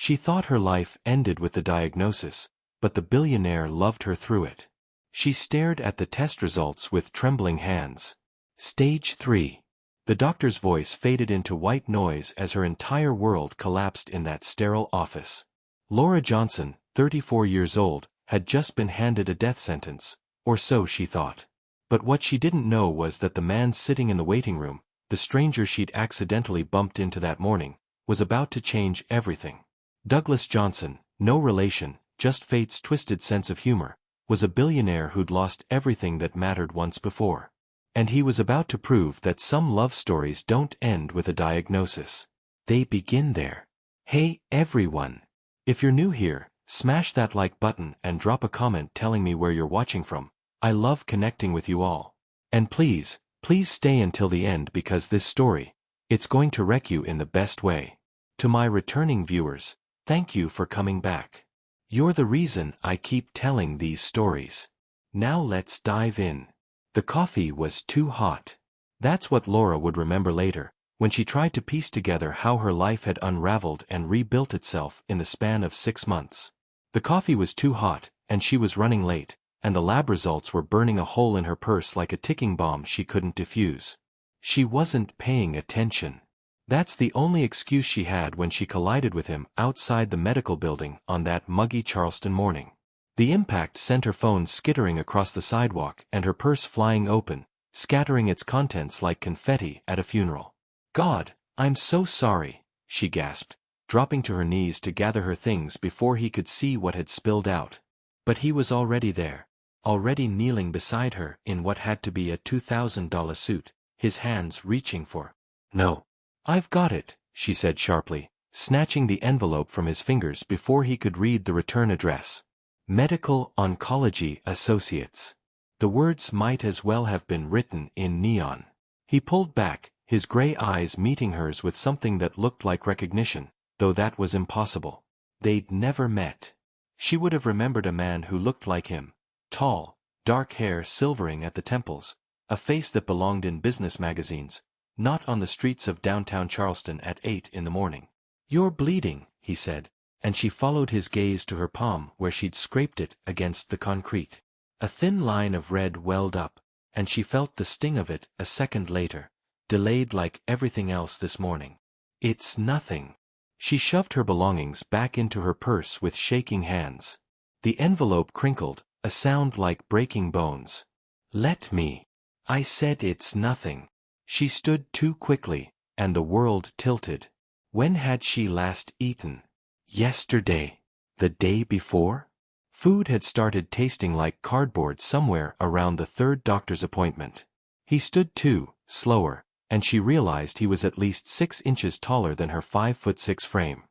She thought her life ended with the diagnosis, but the billionaire loved her through it. She stared at the test results with trembling hands. Stage 3. The doctor's voice faded into white noise as her entire world collapsed in that sterile office. Laura Johnson, 34 years old, had just been handed a death sentence, or so she thought. But what she didn't know was that the man sitting in the waiting room, the stranger she'd accidentally bumped into that morning, was about to change everything. Douglas Johnson, no relation, just fate's twisted sense of humor, was a billionaire who'd lost everything that mattered once before. And he was about to prove that some love stories don't end with a diagnosis. They begin there. Hey, everyone. If you're new here, smash that like button and drop a comment telling me where you're watching from. I love connecting with you all. And please stay until the end because this story, it's going to wreck you in the best way. To my returning viewers, thank you for coming back. You're the reason I keep telling these stories. Now let's dive in. The coffee was too hot. That's what Laura would remember later, when she tried to piece together how her life had unraveled and rebuilt itself in the span of 6 months. The coffee was too hot, and she was running late, and the lab results were burning a hole in her purse like a ticking bomb she couldn't defuse. She wasn't paying attention. That's the only excuse she had when she collided with him outside the medical building on that muggy Charleston morning. The impact sent her phone skittering across the sidewalk and her purse flying open, scattering its contents like confetti at a funeral. God, I'm so sorry, she gasped, dropping to her knees to gather her things before he could see what had spilled out. But he was already there, already kneeling beside her in what had to be a $2,000 suit, his hands reaching for. No. I've got it, she said sharply, snatching the envelope from his fingers before he could read the return address. Medical Oncology Associates. The words might as well have been written in neon. He pulled back, his gray eyes meeting hers with something that looked like recognition, though that was impossible. They'd never met. She would have remembered a man who looked like him. Tall, dark hair silvering at the temples, a face that belonged in business magazines, not on the streets of downtown Charleston at 8 in the morning. You're bleeding, he said, and she followed his gaze to her palm where she'd scraped it against the concrete. A thin line of red welled up, and she felt the sting of it a second later, delayed like everything else this morning. It's nothing. She shoved her belongings back into her purse with shaking hands. The envelope crinkled, a sound like breaking bones. Let me. I said it's nothing. She stood too quickly, and the world tilted. When had she last eaten? Yesterday. The day before? Food had started tasting like cardboard somewhere around the third doctor's appointment. He stood too, slower, and she realized he was at least 6 inches taller than her 5'6" frame.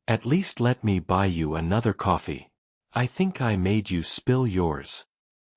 At least let me buy you another coffee. I think I made you spill yours.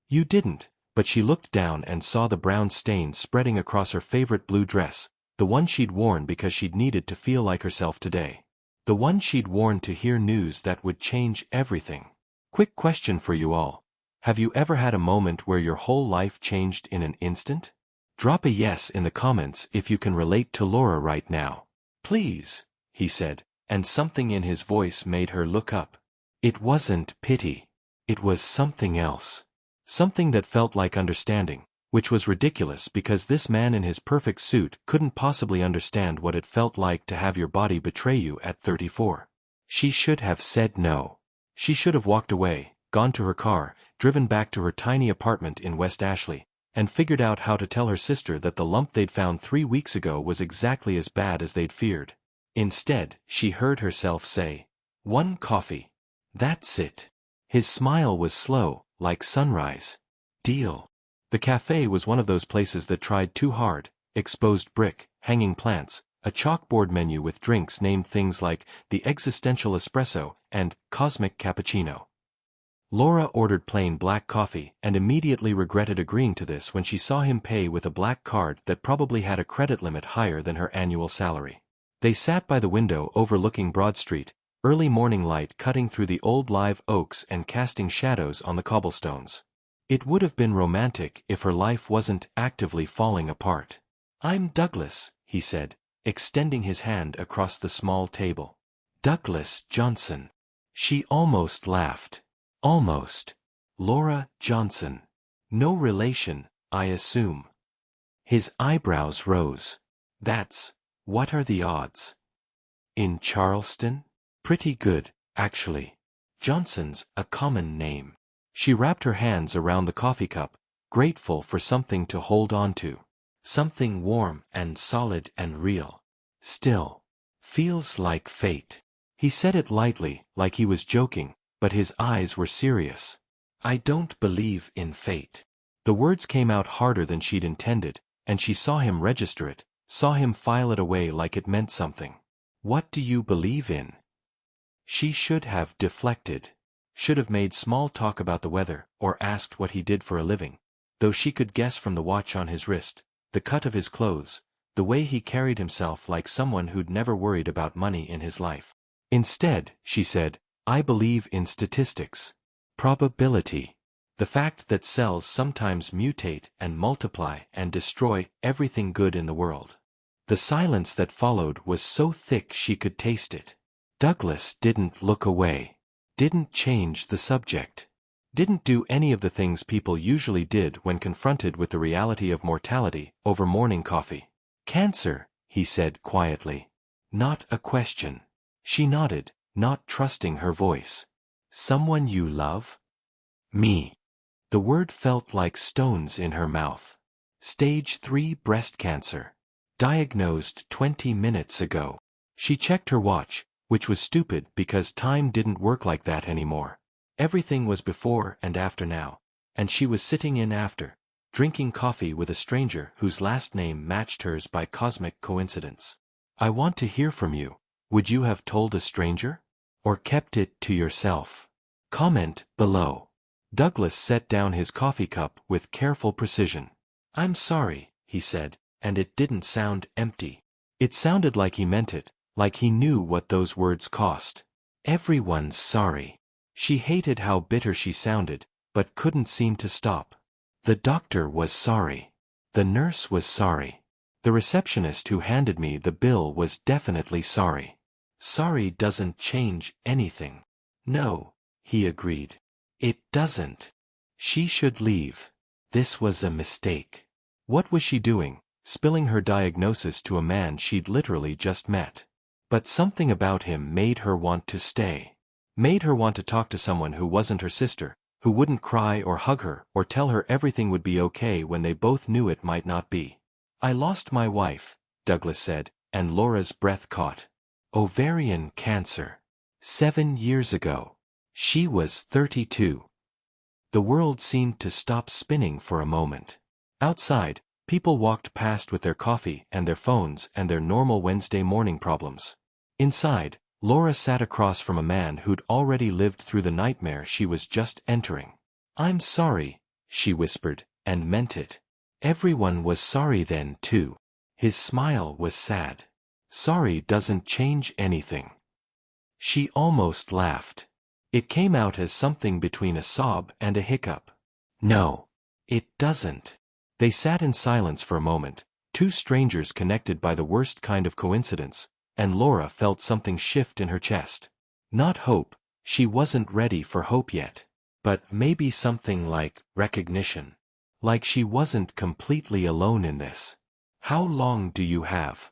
You didn't, but she looked down and saw the brown stain spreading across her favorite blue dress, the one she'd worn because she'd needed to feel like herself today. The one she'd worn to hear news that would change everything. Quick question for you all. Have you ever had a moment where your whole life changed in an instant? Drop a yes in the comments if you can relate to Laura right now. Please, he said, and something in his voice made her look up. It wasn't pity. It was something else. Something that felt like understanding, which was ridiculous because this man in his perfect suit couldn't possibly understand what it felt like to have your body betray you at 34. She should have said no. She should have walked away, gone to her car, driven back to her tiny apartment in West Ashley, and figured out how to tell her sister that the lump they'd found 3 weeks ago was exactly as bad as they'd feared. Instead, she heard herself say, "1 coffee. That's it." His smile was slow, like sunrise. Deal. The cafe was one of those places that tried too hard: exposed brick, hanging plants, a chalkboard menu with drinks named things like the existential espresso and cosmic cappuccino. Laura ordered plain black coffee and immediately regretted agreeing to this when she saw him pay with a black card that probably had a credit limit higher than her annual salary. They sat by the window overlooking Broad Street, early morning light cutting through the old live oaks and casting shadows on the cobblestones. It would have been romantic if her life wasn't actively falling apart. "I'm Douglas," he said, extending his hand across the small table. Douglas Johnson. She almost laughed. Almost. Laura Johnson. No relation, I assume. His eyebrows rose. What are the odds? In Charleston? Pretty good, actually. Johnson's a common name. She wrapped her hands around the coffee cup, grateful for something to hold on to. Something warm and solid and real. Still. Feels like fate. He said it lightly, like he was joking, but his eyes were serious. I don't believe in fate. The words came out harder than she'd intended, and she saw him register it, saw him file it away like it meant something. What do you believe in? She should have deflected. Should have made small talk about the weather, or asked what he did for a living, though she could guess from the watch on his wrist, the cut of his clothes, the way he carried himself like someone who'd never worried about money in his life. Instead, she said, I believe in statistics. Probability. The fact that cells sometimes mutate and multiply and destroy everything good in the world. The silence that followed was so thick she could taste it. Douglas didn't look away. Didn't change the subject. Didn't do any of the things people usually did when confronted with the reality of mortality over morning coffee. Cancer, he said quietly. Not a question. She nodded, not trusting her voice. Someone you love? Me. The word felt like stones in her mouth. Stage 3 breast cancer. Diagnosed 20 minutes ago. She checked her watch, which was stupid because time didn't work like that anymore. Everything was before and after now, and she was sitting in after, drinking coffee with a stranger whose last name matched hers by cosmic coincidence. I want to hear from you. Would you have told a stranger? Or kept it to yourself? Comment below. Douglas set down his coffee cup with careful precision. I'm sorry, he said, and it didn't sound empty. It sounded like he meant it, like he knew what those words cost. Everyone's sorry. She hated how bitter she sounded, but couldn't seem to stop. The doctor was sorry. The nurse was sorry. The receptionist who handed me the bill was definitely sorry. Sorry doesn't change anything. No, he agreed. It doesn't. She should leave. This was a mistake. What was she doing, spilling her diagnosis to a man she'd literally just met? But something about him made her want to stay. Made her want to talk to someone who wasn't her sister, who wouldn't cry or hug her or tell her everything would be okay when they both knew it might not be. I lost my wife, Douglas said, and Laura's breath caught. Ovarian cancer. 7 years ago. She was 32. The world seemed to stop spinning for a moment. Outside, people walked past with their coffee and their phones and their normal Wednesday morning problems. Inside, Laura sat across from a man who'd already lived through the nightmare she was just entering. I'm sorry, she whispered, and meant it. Everyone was sorry then, too. His smile was sad. Sorry doesn't change anything. She almost laughed. It came out as something between a sob and a hiccup. No, it doesn't. They sat in silence for a moment, two strangers connected by the worst kind of coincidence, and Laura felt something shift in her chest. Not hope, she wasn't ready for hope yet. But maybe something like recognition. Like she wasn't completely alone in this. How long do you have?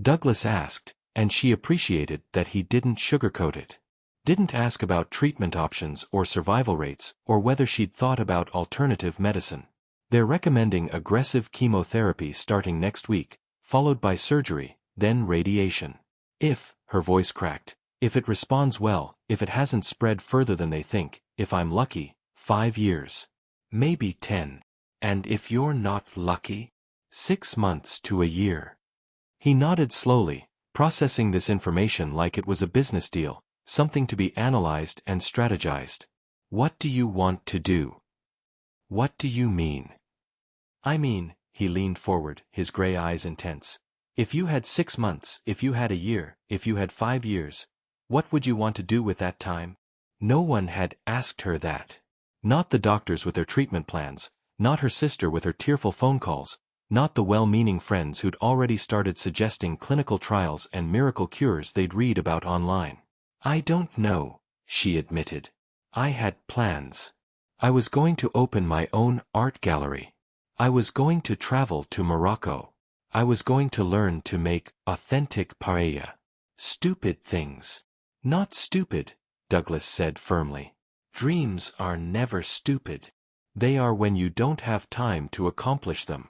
Douglas asked, and she appreciated that he didn't sugarcoat it. Didn't ask about treatment options or survival rates or whether she'd thought about alternative medicine. They're recommending aggressive chemotherapy starting next week, followed by surgery, then radiation. If, her voice cracked, if it responds well, if it hasn't spread further than they think, if I'm lucky, 5 years. Maybe 10. And if you're not lucky? 6 months to a year. He nodded slowly, processing this information like it was a business deal, something to be analyzed and strategized. What do you want to do? What do you mean? I mean, he leaned forward, his gray eyes intense. If you had 6 months, if you had a year, if you had 5 years, what would you want to do with that time? No one had asked her that. Not the doctors with their treatment plans, not her sister with her tearful phone calls, Not the well-meaning friends who'd already started suggesting clinical trials and miracle cures they'd read about online. "I don't know," she admitted. "I had plans. I was going to open my own art gallery. I was going to travel to Morocco. I was going to learn to make authentic paella. Stupid things." "Not stupid," Douglas said firmly. "Dreams are never stupid. They are when you don't have time to accomplish them."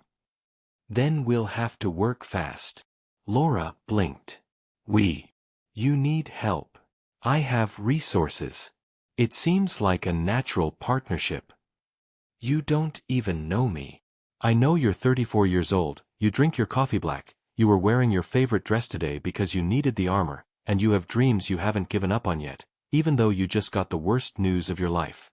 "Then we'll have to work fast." Laura blinked. You need help. I have resources. It seems like a natural partnership." "You don't even know me." "I know you're 34 years old, you drink your coffee black, you were wearing your favorite dress today because you needed the armor, and you have dreams you haven't given up on yet, even though you just got the worst news of your life."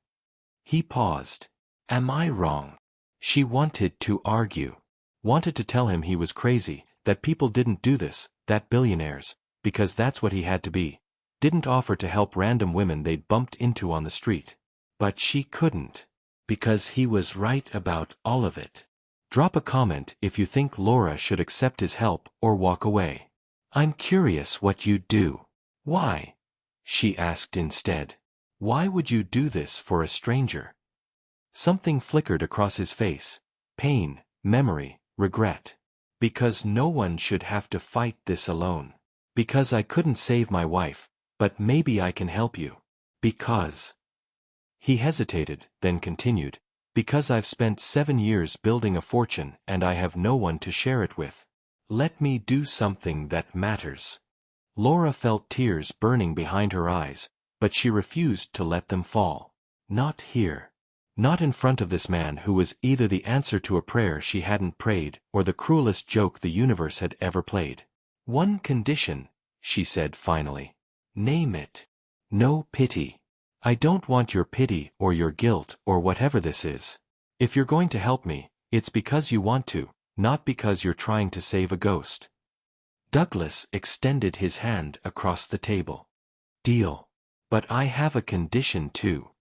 He paused. "Am I wrong?" She wanted to argue. Wanted to tell him he was crazy, that people didn't do this, that billionaires, because that's what he had to be, didn't offer to help random women they'd bumped into on the street. But she couldn't. Because he was right about all of it. Drop a comment if you think Laura should accept his help or walk away. "I'm curious what you'd do." "Why?" she asked instead. "Why would you do this for a stranger?" Something flickered across his face. Pain, memory, regret. "Because no one should have to fight this alone. Because I couldn't save my wife, but maybe I can help you. Because..." He hesitated, then continued, "Because I've spent 7 years building a fortune and I have no one to share it with. Let me do something that matters." Laura felt tears burning behind her eyes, but she refused to let them fall. Not here. Not in front of this man who was either the answer to a prayer she hadn't prayed or the cruelest joke the universe had ever played. "One condition," she said finally. "Name it." "No pity. I don't want your pity or your guilt or whatever this is. If you're going to help me, it's because you want to, not because you're trying to save a ghost." Douglas extended his hand across the table. "Deal. But I have a condition too."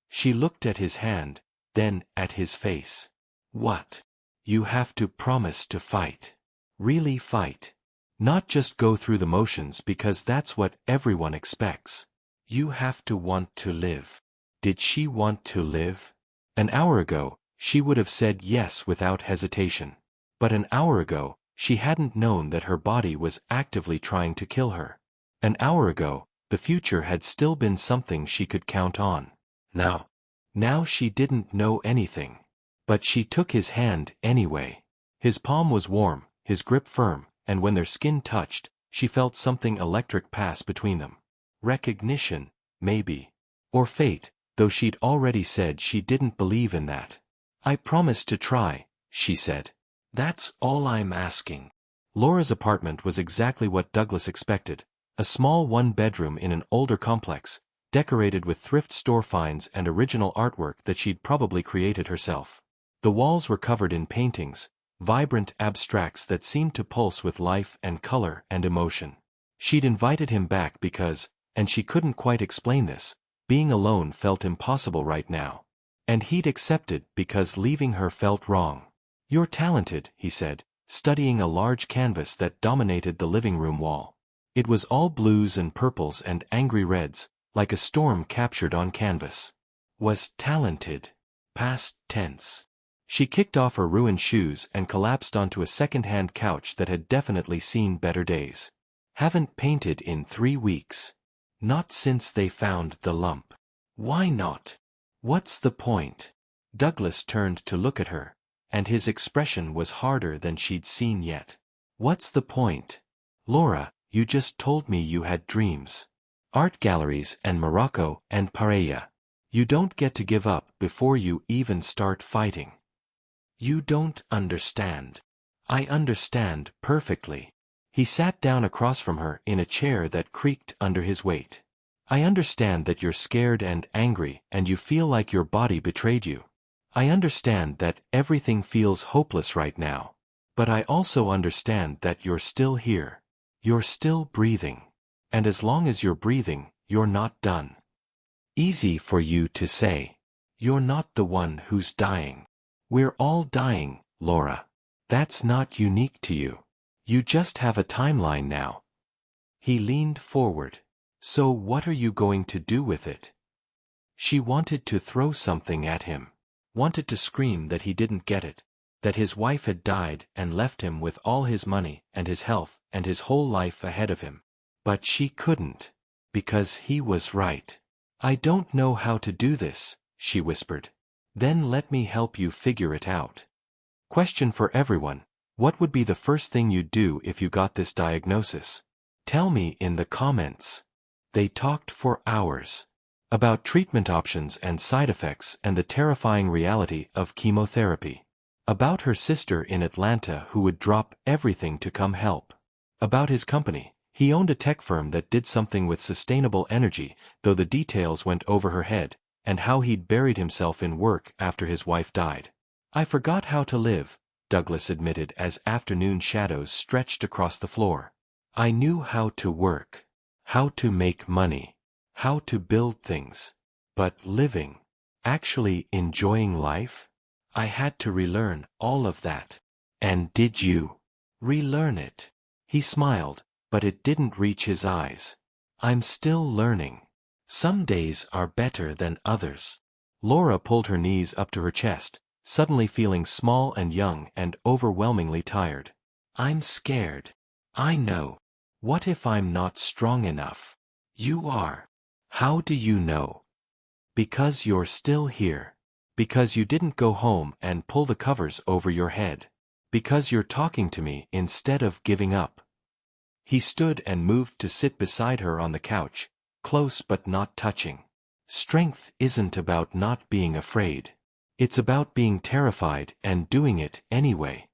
She looked at his hand, then at his face. "What?" "You have to promise to fight. Really fight. Not just go through the motions because that's what everyone expects. You have to want to live." Did she want to live? An hour ago, she would have said yes without hesitation. But an hour ago, she hadn't known that her body was actively trying to kill her. An hour ago, the future had still been something she could count on. Now she didn't know anything. But she took his hand anyway. His palm was warm, his grip firm, and when their skin touched, she felt something electric pass between them. Recognition, maybe. Or fate, though she'd already said she didn't believe in that. "I promise to try," she said. "That's all I'm asking." Laura's apartment was exactly what Douglas expected, a small one-bedroom in an older complex, decorated with thrift store finds and original artwork that she'd probably created herself. The walls were covered in paintings, vibrant abstracts that seemed to pulse with life and color and emotion. She'd invited him back because, and she couldn't quite explain this, being alone felt impossible right now. And he'd accepted because leaving her felt wrong. "You're talented," he said, studying a large canvas that dominated the living room wall. It was all blues and purples and angry reds, like a storm captured on canvas. Was talented. Past tense. She kicked off her ruined shoes and collapsed onto a second-hand couch that had definitely seen better days. "Haven't painted in 3 weeks. Not since they found the lump." "Why not? What's the point?" Douglas turned to look at her, and his expression was harder than she'd seen yet. "What's the point? Laura, you just told me you had dreams. Art galleries and Morocco and paella. You don't get to give up before you even start fighting." "You don't understand." "I understand perfectly." He sat down across from her in a chair that creaked under his weight. "I understand that you're scared and angry and you feel like your body betrayed you. I understand that everything feels hopeless right now. But I also understand that you're still here. You're still breathing. And as long as you're breathing, you're not done." Easy for you to say. You're not the one who's dying. We're all dying, Laura. That's not unique to you. You just have a timeline now. He leaned forward. So what are you going to do with it? She wanted to throw something at him. Wanted to scream that he didn't get it. That his wife had died and left him with all his money and his health and his whole life ahead of him. But she couldn't. Because he was right. I don't know how to do this, she whispered. Then let me help you figure it out. Question for everyone. What would be the first thing you'd do if you got this diagnosis? Tell me in the comments. They talked for hours. About treatment options and side effects and the terrifying reality of chemotherapy. About her sister in Atlanta who would drop everything to come help. About his company. He owned a tech firm that did something with sustainable energy, though the details went over her head, and how he'd buried himself in work after his wife died. I forgot how to live, Douglas admitted as afternoon shadows stretched across the floor. I knew how to work. How to make money. How to build things. But living. Actually enjoying life? I had to relearn all of that. And did you relearn it? He smiled, but it didn't reach his eyes. I'm still learning. Some days are better than others. Laura pulled her knees up to her chest, suddenly feeling small and young and overwhelmingly tired. I'm scared. I know. What if I'm not strong enough? You are. How do you know? Because you're still here. Because you didn't go home and pull the covers over your head. Because you're talking to me instead of giving up. He stood and moved to sit beside her on the couch, close but not touching. Strength isn't about not being afraid. It's about being terrified and doing it anyway.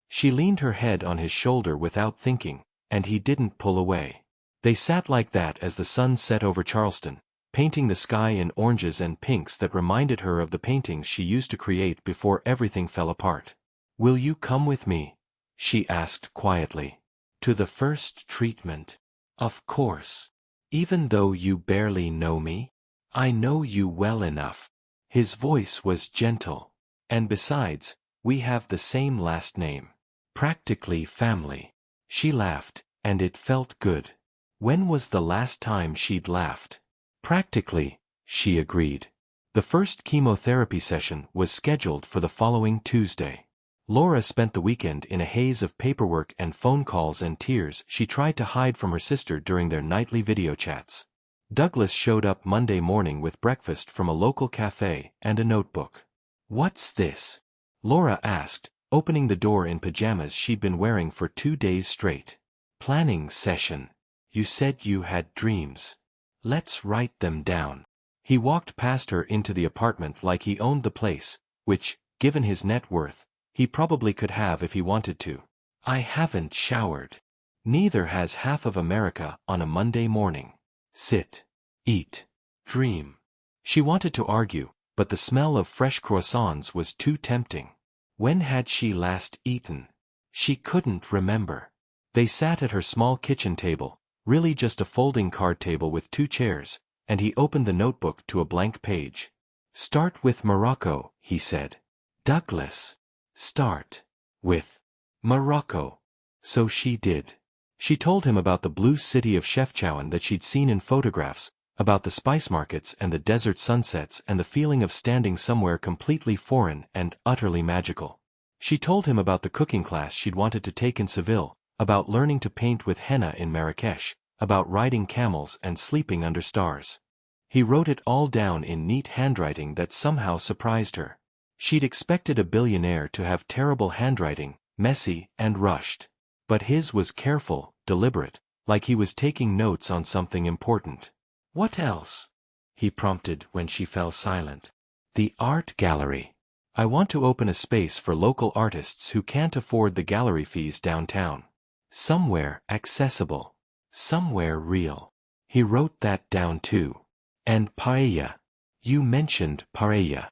She leaned her head on his shoulder without thinking, and he didn't pull away. They sat like that as the sun set over Charleston, painting the sky in oranges and pinks that reminded her of the paintings she used to create before everything fell apart. Will you come with me? She asked quietly. To the first treatment. Of course. Even though you barely know me? I know you well enough. His voice was gentle. And besides, we have the same last name. Practically family. She laughed, and it felt good. When was the last time she'd laughed? Practically, she agreed. The first chemotherapy session was scheduled for the following Tuesday. Laura spent the weekend in a haze of paperwork and phone calls and tears she tried to hide from her sister during their nightly video chats. Douglas showed up Monday morning with breakfast from a local cafe and a notebook. What's this? Laura asked, opening the door in pajamas she'd been wearing for 2 days straight. Planning session. You said you had dreams. Let's write them down. He walked past her into the apartment like he owned the place, which, given his net worth, he probably could have if he wanted to. I haven't showered. Neither has half of America on a Monday morning. Sit. Eat. Dream. She wanted to argue, but the smell of fresh croissants was too tempting. When had she last eaten? She couldn't remember. They sat at her small kitchen table, really just a folding card table with 2 chairs, and he opened the notebook to a blank page. Start with Morocco, he said. Douglas. Start with Morocco. So she did. She told him about the blue city of Chefchaouen that she'd seen in photographs, about the spice markets and the desert sunsets and the feeling of standing somewhere completely foreign and utterly magical. She told him about the cooking class she'd wanted to take in Seville, about learning to paint with henna in Marrakesh, about riding camels and sleeping under stars. He wrote it all down in neat handwriting that somehow surprised her. She'd expected a billionaire to have terrible handwriting, messy and rushed. But his was careful, deliberate, like he was taking notes on something important. What else? He prompted when she fell silent. The art gallery. I want to open a space for local artists who can't afford the gallery fees downtown. Somewhere accessible. Somewhere real. He wrote that down too. And paella. You mentioned paella.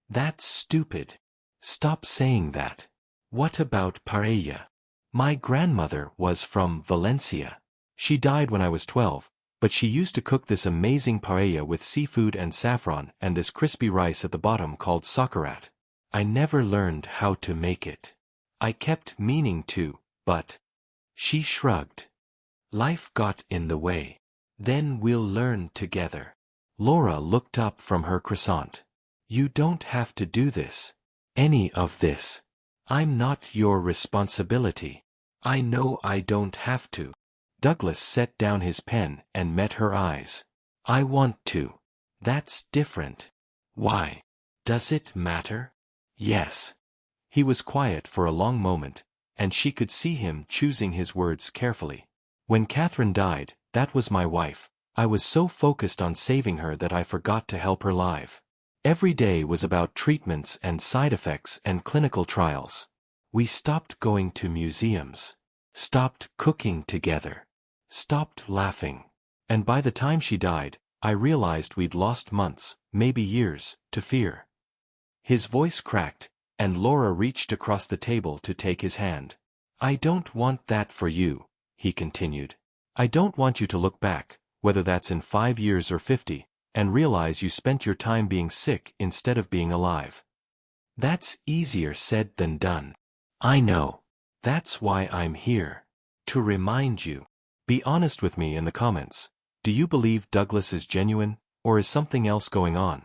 That's stupid. Stop saying that. What about paella? My grandmother was from Valencia. She died when I was 12, but she used to cook this amazing paella with seafood and saffron and this crispy rice at the bottom called socarat. I never learned how to make it. I kept meaning to, but... She shrugged. Life got in the way. Then we'll learn together. Laura looked up from her croissant. You don't have to do this. Any of this. I'm not your responsibility. I know I don't have to. Douglas set down his pen and met her eyes. I want to. That's different. Why? Does it matter? Yes. He was quiet for a long moment, and she could see him choosing his words carefully. When Catherine died, that was my wife. I was so focused on saving her that I forgot to help her live. Every day was about treatments and side effects and clinical trials. We stopped going to museums. Stopped cooking together. Stopped laughing. And by the time she died, I realized we'd lost months, maybe years, to fear. His voice cracked, and Laura reached across the table to take his hand. I don't want that for you, he continued. I don't want you to look back, whether that's in 5 years or 50, and realize you spent your time being sick instead of being alive. That's easier said than done. I know. That's why I'm here. To remind you. Be honest with me in the comments. Do you believe Douglas is genuine, or is something else going on?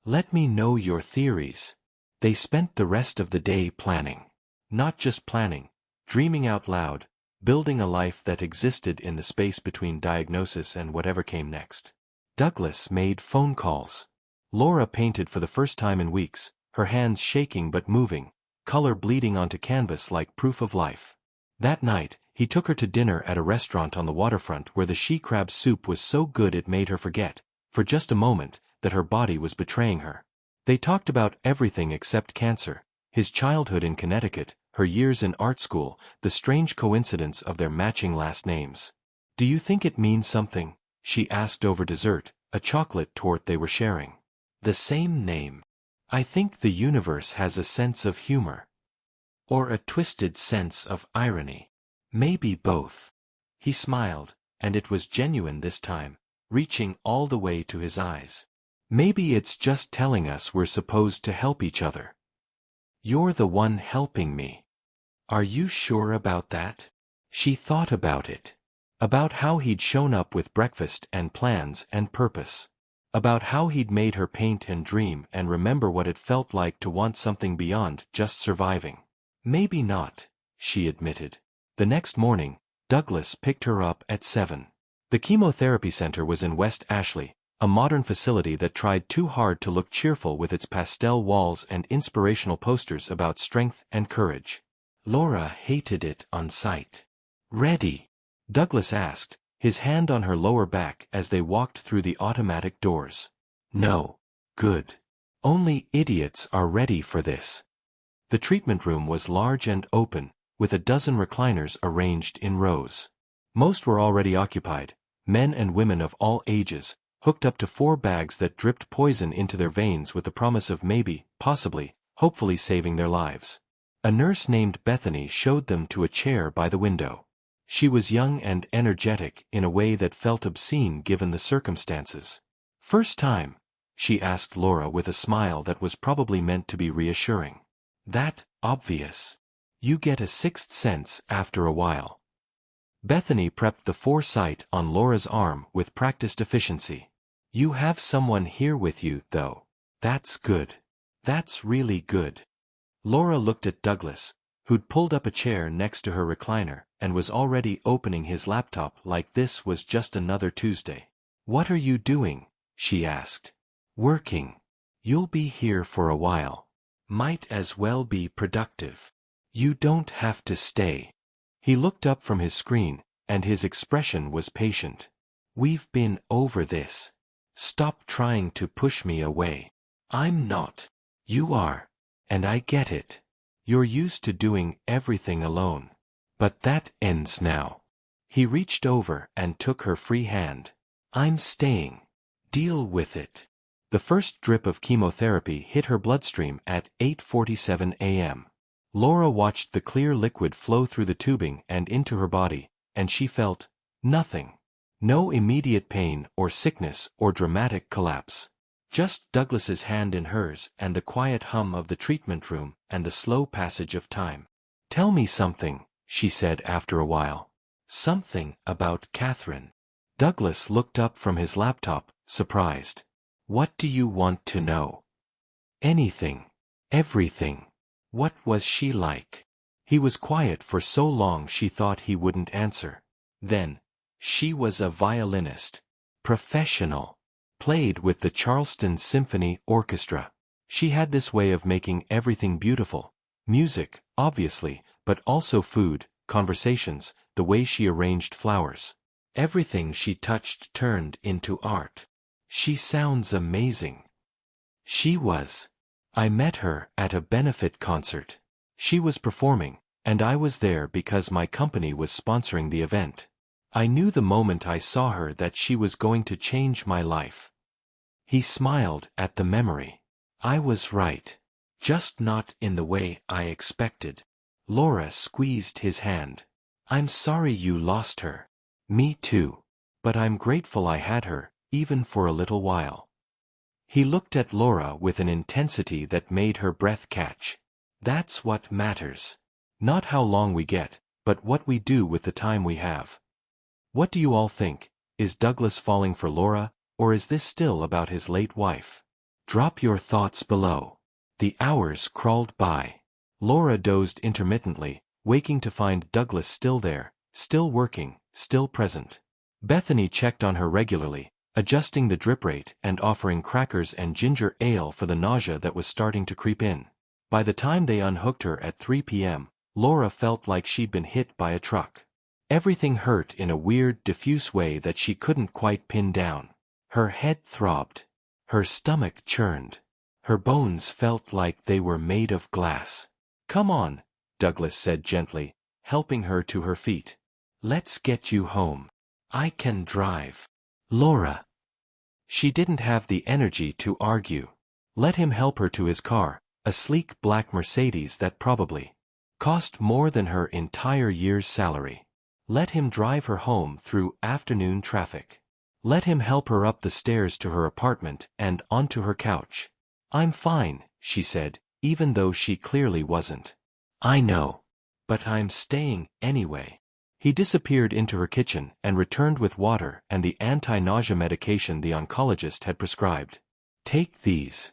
Let me know your theories. They spent the rest of the day planning. Not just planning, dreaming out loud, building a life that existed in the space between diagnosis and whatever came next. Douglas made phone calls. Laura painted for the first time in weeks, her hands shaking but moving, color bleeding onto canvas like proof of life. That night, he took her to dinner at a restaurant on the waterfront where the she-crab soup was so good it made her forget, for just a moment, that her body was betraying her. They talked about everything except cancer, his childhood in Connecticut, her years in art school, the strange coincidence of their matching last names. Do you think it means something? She asked over dessert, a chocolate torte they were sharing. The same name. I think the universe has a sense of humor. Or a twisted sense of irony. Maybe both. He smiled, and it was genuine this time, reaching all the way to his eyes. Maybe it's just telling us we're supposed to help each other. You're the one helping me. Are you sure about that? She thought about it. About how he'd shown up with breakfast and plans and purpose. About how he'd made her paint and dream and remember what it felt like to want something beyond just surviving. Maybe not, she admitted. The next morning, Douglas picked her up at 7. The chemotherapy center was in West Ashley, a modern facility that tried too hard to look cheerful with its pastel walls and inspirational posters about strength and courage. Laura hated it on sight. Ready? Douglas asked, his hand on her lower back as they walked through the automatic doors. No. Good. Only idiots are ready for this. The treatment room was large and open, with a dozen recliners arranged in rows. Most were already occupied, men and women of all ages, hooked up to 4 bags that dripped poison into their veins with the promise of maybe, possibly, hopefully saving their lives. A nurse named Bethany showed them to a chair by the window. She was young and energetic in a way that felt obscene given the circumstances. First time? She asked Laura with a smile that was probably meant to be reassuring. That obvious. You get a sixth sense after a while. Bethany prepped the foresight on Laura's arm with practiced efficiency. You have someone here with you, though. That's good. That's really good. Laura looked at Douglas, who'd pulled up a chair next to her recliner, and was already opening his laptop like this was just another Tuesday. What are you doing? She asked. Working. You'll be here for a while. Might as well be productive. You don't have to stay. He looked up from his screen, and his expression was patient. We've been over this. Stop trying to push me away. I'm not. You are. And I get it. You're used to doing everything alone. But that ends now. He reached over and took her free hand. I'm staying. Deal with it. The first drip of chemotherapy hit her bloodstream at 8:47 a.m. Laura watched the clear liquid flow through the tubing and into her body, and she felt nothing. No immediate pain or sickness or dramatic collapse. Just Douglas's hand in hers and the quiet hum of the treatment room and the slow passage of time. Tell me something, she said after a while. Something about Catherine. Douglas looked up from his laptop, surprised. What do you want to know? Anything. Everything. What was she like? He was quiet for so long she thought he wouldn't answer. Then, she was a violinist. Professional. Played with the Charleston Symphony Orchestra. She had this way of making everything beautiful. Music, obviously, but also food, conversations, the way she arranged flowers. Everything she touched turned into art. She sounds amazing. She was. I met her at a benefit concert. She was performing, and I was there because my company was sponsoring the event. I knew the moment I saw her that she was going to change my life. He smiled at the memory. I was right. Just not in the way I expected. Laura squeezed his hand. I'm sorry you lost her. Me too. But I'm grateful I had her, even for a little while. He looked at Laura with an intensity that made her breath catch. That's what matters. Not how long we get, but what we do with the time we have. What do you all think? Is Douglas falling for Laura, or is this still about his late wife? Drop your thoughts below. The hours crawled by. Laura dozed intermittently, waking to find Douglas still there, still working, still present. Bethany checked on her regularly, adjusting the drip rate and offering crackers and ginger ale for the nausea that was starting to creep in. By the time they unhooked her at 3 p.m., Laura felt like she'd been hit by a truck. Everything hurt in a weird, diffuse way that she couldn't quite pin down. Her head throbbed. Her stomach churned. Her bones felt like they were made of glass. Come on, Douglas said gently, helping her to her feet. Let's get you home. I can drive. Laura. She didn't have the energy to argue. Let him help her to his car, a sleek black Mercedes that probably cost more than her entire year's salary. Let him drive her home through afternoon traffic. Let him help her up the stairs to her apartment and onto her couch. I'm fine, she said, even though she clearly wasn't. I know. But I'm staying anyway. He disappeared into her kitchen and returned with water and the anti-nausea medication the oncologist had prescribed. Take these.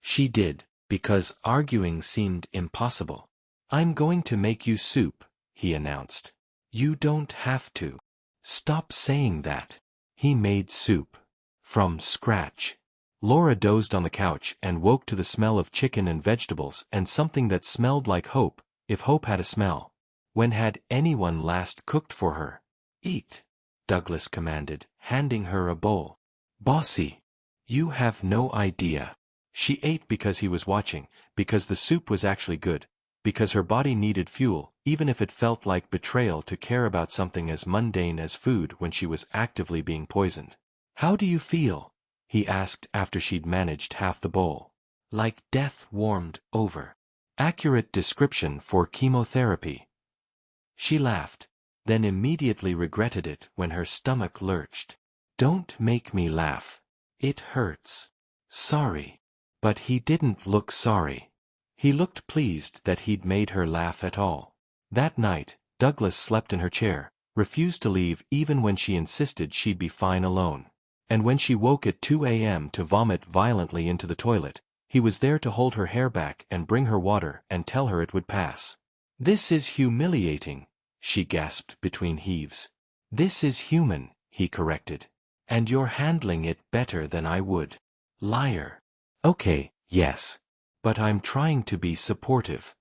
She did, because arguing seemed impossible. I'm going to make you soup, he announced. You don't have to. Stop saying that. He made soup. From scratch. Laura dozed on the couch and woke to the smell of chicken and vegetables and something that smelled like hope, if hope had a smell. When had anyone last cooked for her? Eat, Douglas commanded, handing her a bowl. Bossy. You have no idea. She ate because he was watching, because the soup was actually good, because her body needed fuel, even if it felt like betrayal to care about something as mundane as food when she was actively being poisoned. How do you feel? He asked after she'd managed half the bowl. Like death warmed over. Accurate description for chemotherapy. She laughed, then immediately regretted it when her stomach lurched. Don't make me laugh. It hurts. Sorry. But he didn't look sorry. He looked pleased that he'd made her laugh at all. That night, Douglas slept in her chair, refused to leave even when she insisted she'd be fine alone. And when she woke at 2 a.m. to vomit violently into the toilet, he was there to hold her hair back and bring her water and tell her it would pass. This is humiliating, she gasped between heaves. This is human, he corrected. And you're handling it better than I would. Liar. Okay, yes. But I'm trying to be supportive.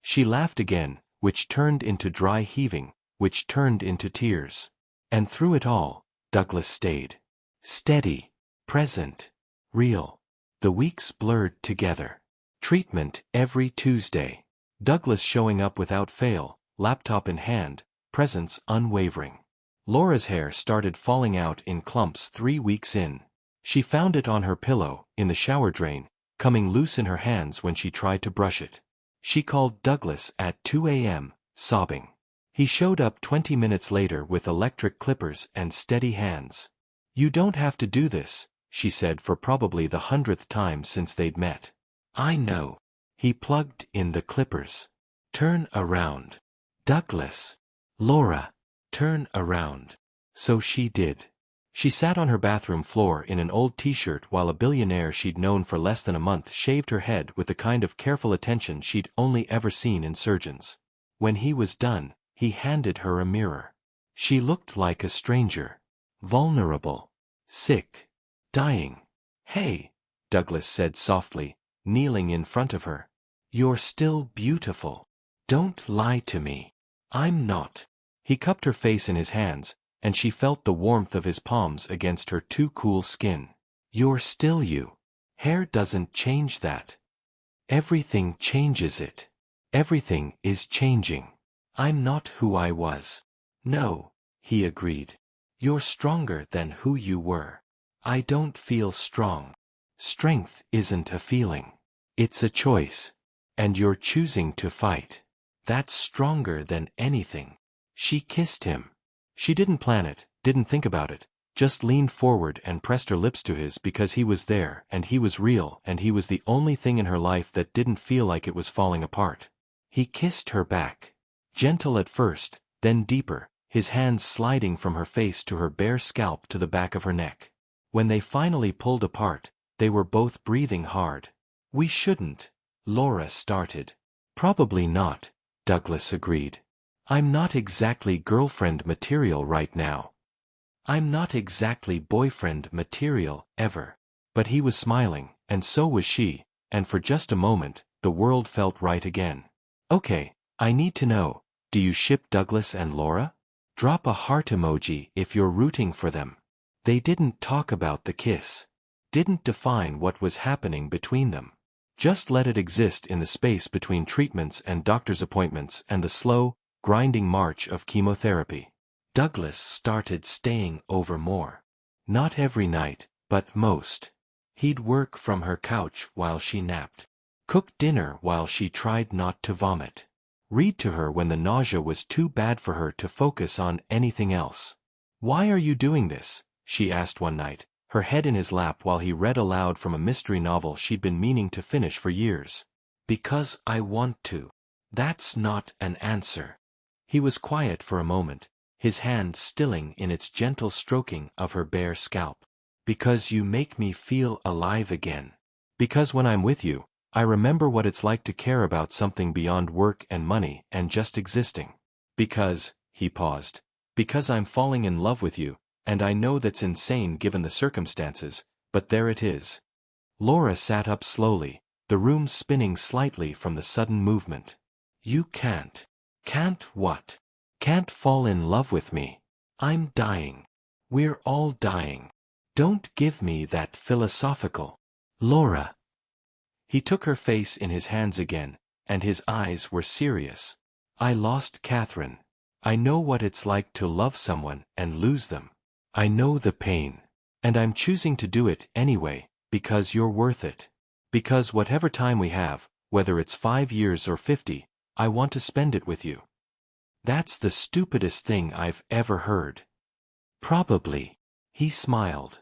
She laughed again, which turned into dry heaving, which turned into tears. And through it all, Douglas stayed. Steady. Present. Real. The weeks blurred together. Treatment every Tuesday. Douglas showing up without fail, laptop in hand, presence unwavering. Laura's hair started falling out in clumps 3 weeks in. She found it on her pillow, in the shower drain, coming loose in her hands when she tried to brush it. She called Douglas at 2 a.m., sobbing. He showed up 20 minutes later with electric clippers and steady hands. You don't have to do this, she said for probably the 100th time since they'd met. I know. He plugged in the clippers. Turn around. Douglas. Laura. Turn around. So she did. She sat on her bathroom floor in an old t-shirt while a billionaire she'd known for less than a month shaved her head with the kind of careful attention she'd only ever seen in surgeons. When he was done, he handed her a mirror. She looked like a stranger. Vulnerable. Sick. Dying. Hey, Douglas said softly, kneeling in front of her. You're still beautiful. Don't lie to me. I'm not. He cupped her face in his hands, and she felt the warmth of his palms against her too cool skin. You're still you. Hair doesn't change that. Everything changes it. Everything is changing. I'm not who I was. No, he agreed. You're stronger than who you were. I don't feel strong. Strength isn't a feeling. It's a choice. And you're choosing to fight. That's stronger than anything. She kissed him. She didn't plan it, didn't think about it, just leaned forward and pressed her lips to his because he was there and he was real and he was the only thing in her life that didn't feel like it was falling apart. He kissed her back. Gentle at first, then deeper, his hands sliding from her face to her bare scalp to the back of her neck. When they finally pulled apart, they were both breathing hard. We shouldn't, Laura started. Probably not, Douglas agreed. I'm not exactly girlfriend material right now. I'm not exactly boyfriend material, ever. But he was smiling, and so was she, and for just a moment, the world felt right again. Okay, I need to know, do you ship Douglas and Laura? Drop a heart emoji if you're rooting for them. They didn't talk about the kiss. Didn't define what was happening between them. Just let it exist in the space between treatments and doctor's appointments and the slow, grinding march of chemotherapy. Douglas started staying over more. Not every night, but most. He'd work from her couch while she napped. Cook dinner while she tried not to vomit. Read to her when the nausea was too bad for her to focus on anything else. Why are you doing this? She asked one night, her head in his lap while he read aloud from a mystery novel she'd been meaning to finish for years. Because I want to. That's not an answer. He was quiet for a moment, his hand stilling in its gentle stroking of her bare scalp. Because you make me feel alive again. Because when I'm with you, I remember what it's like to care about something beyond work and money and just existing. Because, he paused, because I'm falling in love with you, and I know that's insane given the circumstances, but there it is. Laura sat up slowly, the room spinning slightly from the sudden movement. You can't. Can't what? Can't fall in love with me. I'm dying. We're all dying. Don't give me that philosophical. Laura. He took her face in his hands again, and his eyes were serious. I lost Catherine. I know what it's like to love someone and lose them. I know the pain. And I'm choosing to do it anyway, because you're worth it. Because whatever time we have, whether it's 5 years or 50, I want to spend it with you. That's the stupidest thing I've ever heard. Probably. He smiled.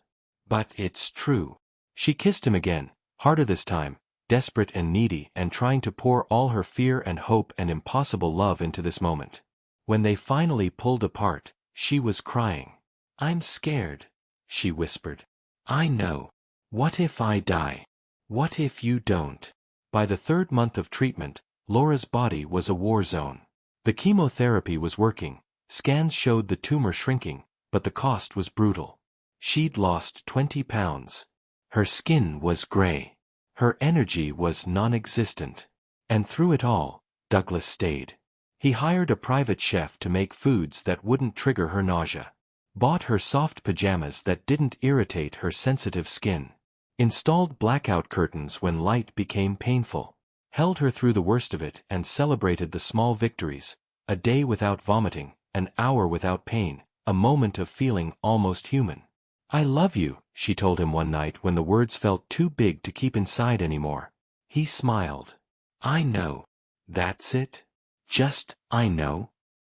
But it's true. She kissed him again, harder this time, desperate and needy and trying to pour all her fear and hope and impossible love into this moment. When they finally pulled apart, she was crying. I'm scared, she whispered. I know. What if I die? What if you don't? By the 3rd month of treatment, Laura's body was a war zone. The chemotherapy was working, scans showed the tumor shrinking, but the cost was brutal. She'd lost 20 pounds. Her skin was gray. Her energy was non-existent. And through it all, Douglas stayed. He hired a private chef to make foods that wouldn't trigger her nausea. Bought her soft pajamas that didn't irritate her sensitive skin. Installed blackout curtains when light became painful. Held her through the worst of it and celebrated the small victories, a day without vomiting, an hour without pain, a moment of feeling almost human. I love you, she told him one night when the words felt too big to keep inside anymore. He smiled. I know. That's it? Just, I know?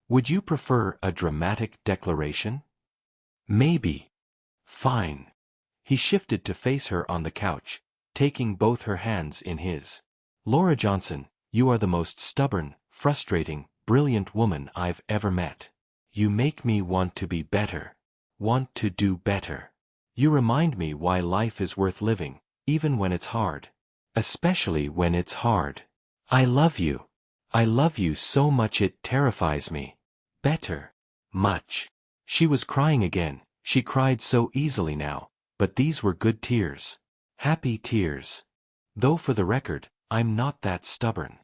Would you prefer a dramatic declaration? Maybe. Fine. He shifted to face her on the couch, taking both her hands in his. Laura Johnson, you are the most stubborn, frustrating, brilliant woman I've ever met. You make me want to be better. Want to do better. You remind me why life is worth living, even when it's hard. Especially when it's hard. I love you. I love you so much it terrifies me. Better. Much. She was crying again. She cried so easily now, but these were good tears. Happy tears. Though for the record, I'm not that stubborn.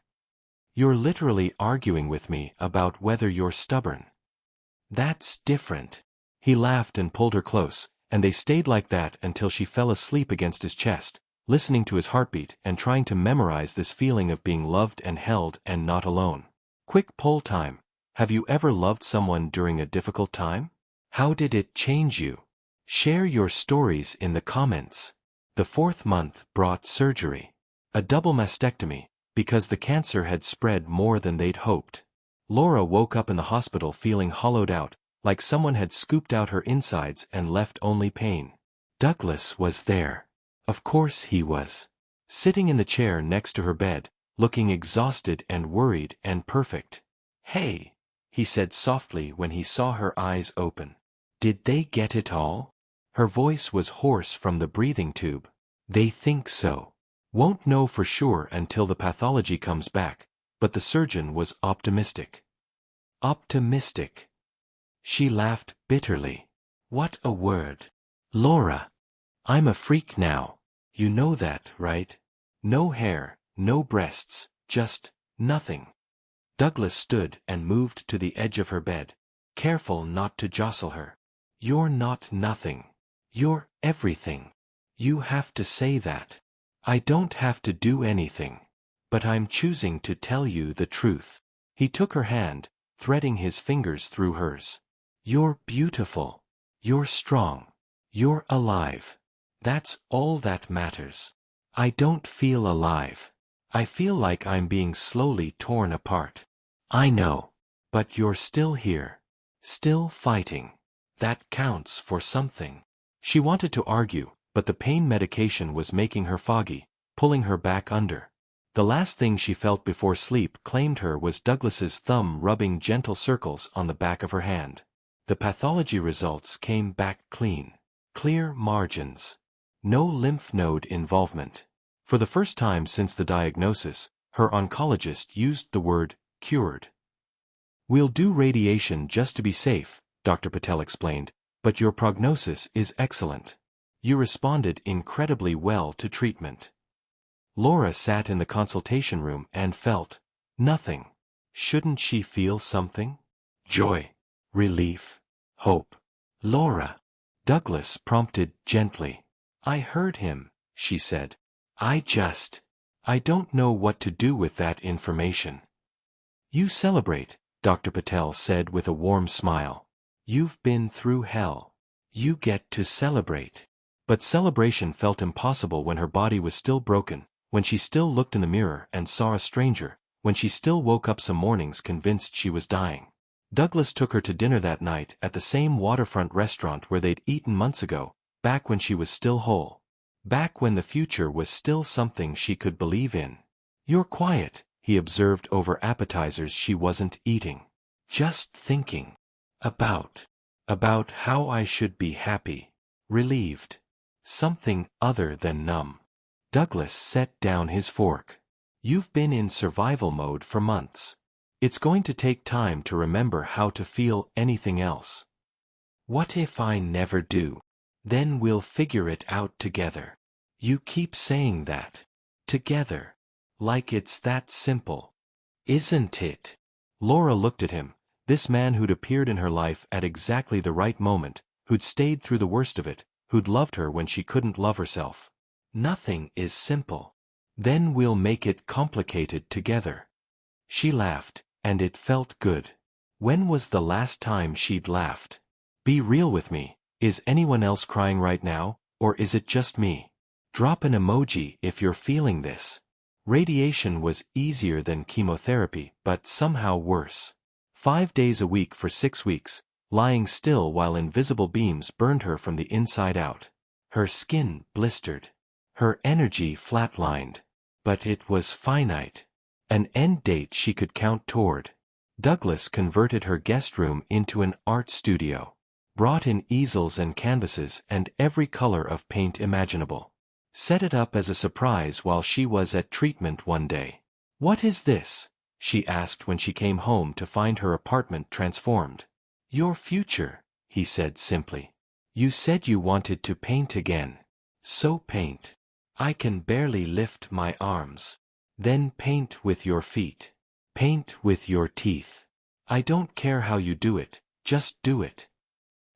You're literally arguing with me about whether you're stubborn. That's different. He laughed and pulled her close, and they stayed like that until she fell asleep against his chest, listening to his heartbeat and trying to memorize this feeling of being loved and held and not alone. Quick poll time. Have you ever loved someone during a difficult time? How did it change you? Share your stories in the comments. The 4th month brought surgery. A double mastectomy, because the cancer had spread more than they'd hoped. Laura woke up in the hospital feeling hollowed out, like someone had scooped out her insides and left only pain. Douglas was there. Of course he was. Sitting in the chair next to her bed, looking exhausted and worried and perfect. "Hey," he said softly when he saw her eyes open. "Did they get it all?" Her voice was hoarse from the breathing tube. "They think so. Won't know for sure until the pathology comes back, but the surgeon was optimistic." Optimistic. She laughed bitterly. What a word. "Laura. I'm a freak now. You know that, right? No hair, no breasts, just nothing." Douglas stood and moved to the edge of her bed, careful not to jostle her. "You're not nothing. You're everything. You have to say that. I don't have to do anything. But I'm choosing to tell you the truth." He took her hand, threading his fingers through hers. "You're beautiful. You're strong. You're alive. That's all that matters. I don't feel alive. I feel like I'm being slowly torn apart. I know. But you're still here. Still fighting. That counts for something." She wanted to argue, but the pain medication was making her foggy, pulling her back under. The last thing she felt before sleep claimed her was Douglas's thumb rubbing gentle circles on the back of her hand. The pathology results came back clean. Clear margins. No lymph node involvement. For the first time since the diagnosis, her oncologist used the word cured. "We'll do radiation just to be safe," Dr. Patel explained, "but your prognosis is excellent. You responded incredibly well to treatment." Laura sat in the consultation room and felt nothing. Shouldn't she feel something? Joy. Relief. Hope. "Laura." Douglas prompted gently. "I heard him," she said. I don't know what to do with that information." "You celebrate," Dr. Patel said with a warm smile. "You've been through hell. You get to celebrate." But celebration felt impossible when her body was still broken, when she still looked in the mirror and saw a stranger, when she still woke up some mornings convinced she was dying. Douglas took her to dinner that night at the same waterfront restaurant where they'd eaten months ago, back when she was still whole. Back when the future was still something she could believe in. "You're quiet," he observed over appetizers she wasn't eating. "Just thinking. About how I should be happy. Relieved. Something other than numb." Douglas set down his fork. "You've been in survival mode for months. It's going to take time to remember how to feel anything else." "What if I never do? Then we'll figure it out together." "You keep saying that. Together. Like it's that simple. Isn't it?" Laura looked at him, this man who'd appeared in her life at exactly the right moment, who'd stayed through the worst of it, who'd loved her when she couldn't love herself. "Nothing is simple. Then we'll make it complicated together." She laughed, and it felt good. When was the last time she'd laughed? "Be real with me. Is anyone else crying right now, or is it just me? Drop an emoji if you're feeling this." Radiation was easier than chemotherapy, but somehow worse. 5 days a week for 6 weeks, lying still while invisible beams burned her from the inside out. Her skin blistered. Her energy flatlined. But it was finite. An end date she could count toward. Douglas converted her guest room into an art studio. Brought in easels and canvases and every color of paint imaginable. Set it up as a surprise while she was at treatment one day. "What is this?" she asked when she came home to find her apartment transformed. "Your future," he said simply. "You said you wanted to paint again. So paint. I can barely lift my arms. Then paint with your feet. Paint with your teeth. I don't care how you do it, just do it."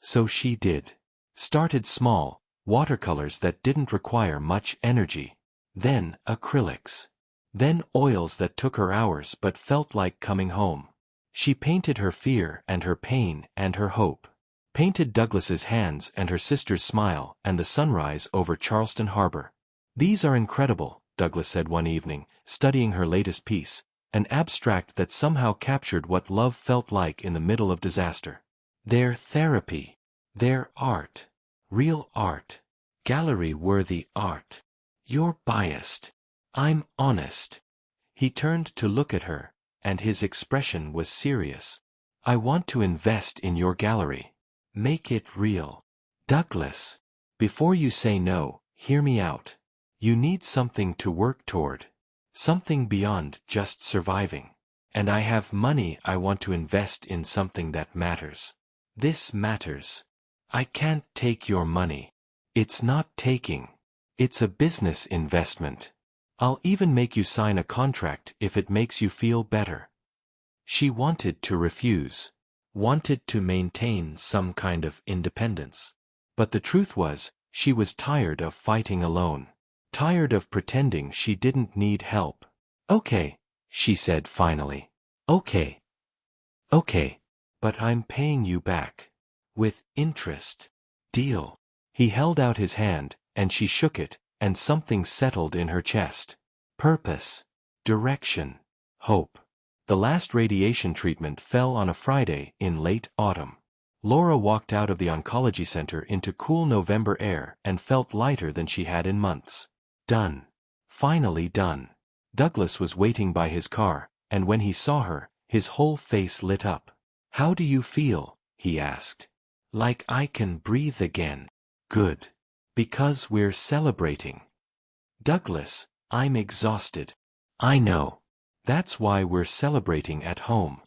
So she did. Started small, watercolors that didn't require much energy. Then acrylics. Then oils that took her hours but felt like coming home. She painted her fear and her pain and her hope. Painted Douglas's hands and her sister's smile and the sunrise over Charleston Harbor. "These are incredible," Douglas said one evening, studying her latest piece, an abstract that somehow captured what love felt like in the middle of disaster. "They're therapy. They're art. Real art. Gallery-worthy art. You're biased. I'm honest." He turned to look at her, and his expression was serious. "I want to invest in your gallery. Make it real. Douglas, before you say no, hear me out. You need something to work toward. Something beyond just surviving. And I have money I want to invest in something that matters. This matters. I can't take your money. It's not taking. It's a business investment. I'll even make you sign a contract if it makes you feel better." She wanted to refuse. Wanted to maintain some kind of independence. But the truth was, she was tired of fighting alone. Tired of pretending she didn't need help. "Okay," she said finally. "Okay. Okay. But I'm paying you back. With interest. Deal." He held out his hand, and she shook it, and something settled in her chest. Purpose. Direction. Hope. The last radiation treatment fell on a Friday in late autumn. Laura walked out of the oncology center into cool November air and felt lighter than she had in months. Done. Finally done. Douglas was waiting by his car, and when he saw her, his whole face lit up. "How do you feel?" he asked. "Like I can breathe again." "Good. Because we're celebrating." "Douglas, I'm exhausted." "I know. That's why we're celebrating at home."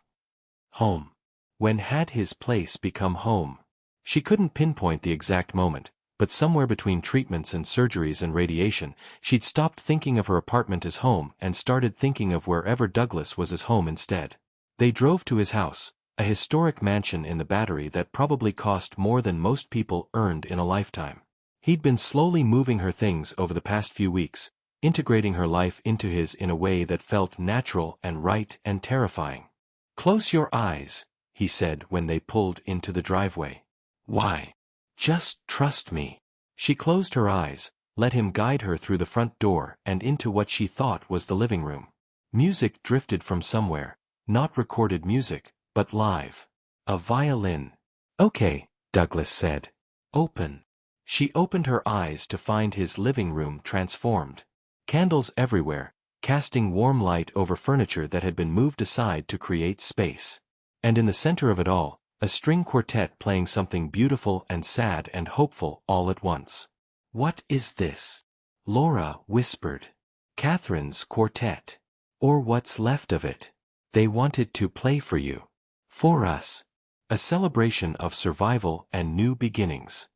Home. When had his place become home? She couldn't pinpoint the exact moment, but somewhere between treatments and surgeries and radiation, she'd stopped thinking of her apartment as home and started thinking of wherever Douglas was as home instead. They drove to his house, a historic mansion in the Battery that probably cost more than most people earned in a lifetime. He'd been slowly moving her things over the past few weeks, integrating her life into his in a way that felt natural and right and terrifying. "Close your eyes," he said when they pulled into the driveway. "Why?" "Just trust me." She closed her eyes, let him guide her through the front door and into what she thought was the living room. Music drifted from somewhere, not recorded music, but live. A violin. "Okay," Douglas said. "Open." She opened her eyes to find his living room transformed. Candles everywhere, casting warm light over furniture that had been moved aside to create space. And in the center of it all, a string quartet playing something beautiful and sad and hopeful all at once. "What is this?" Laura whispered. "Catherine's quartet. Or what's left of it. They wanted to play for you. For us. A celebration of survival and new beginnings."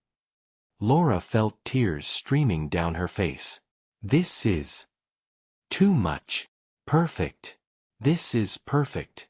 Laura felt tears streaming down her face. "This is too much. Perfect. This is perfect."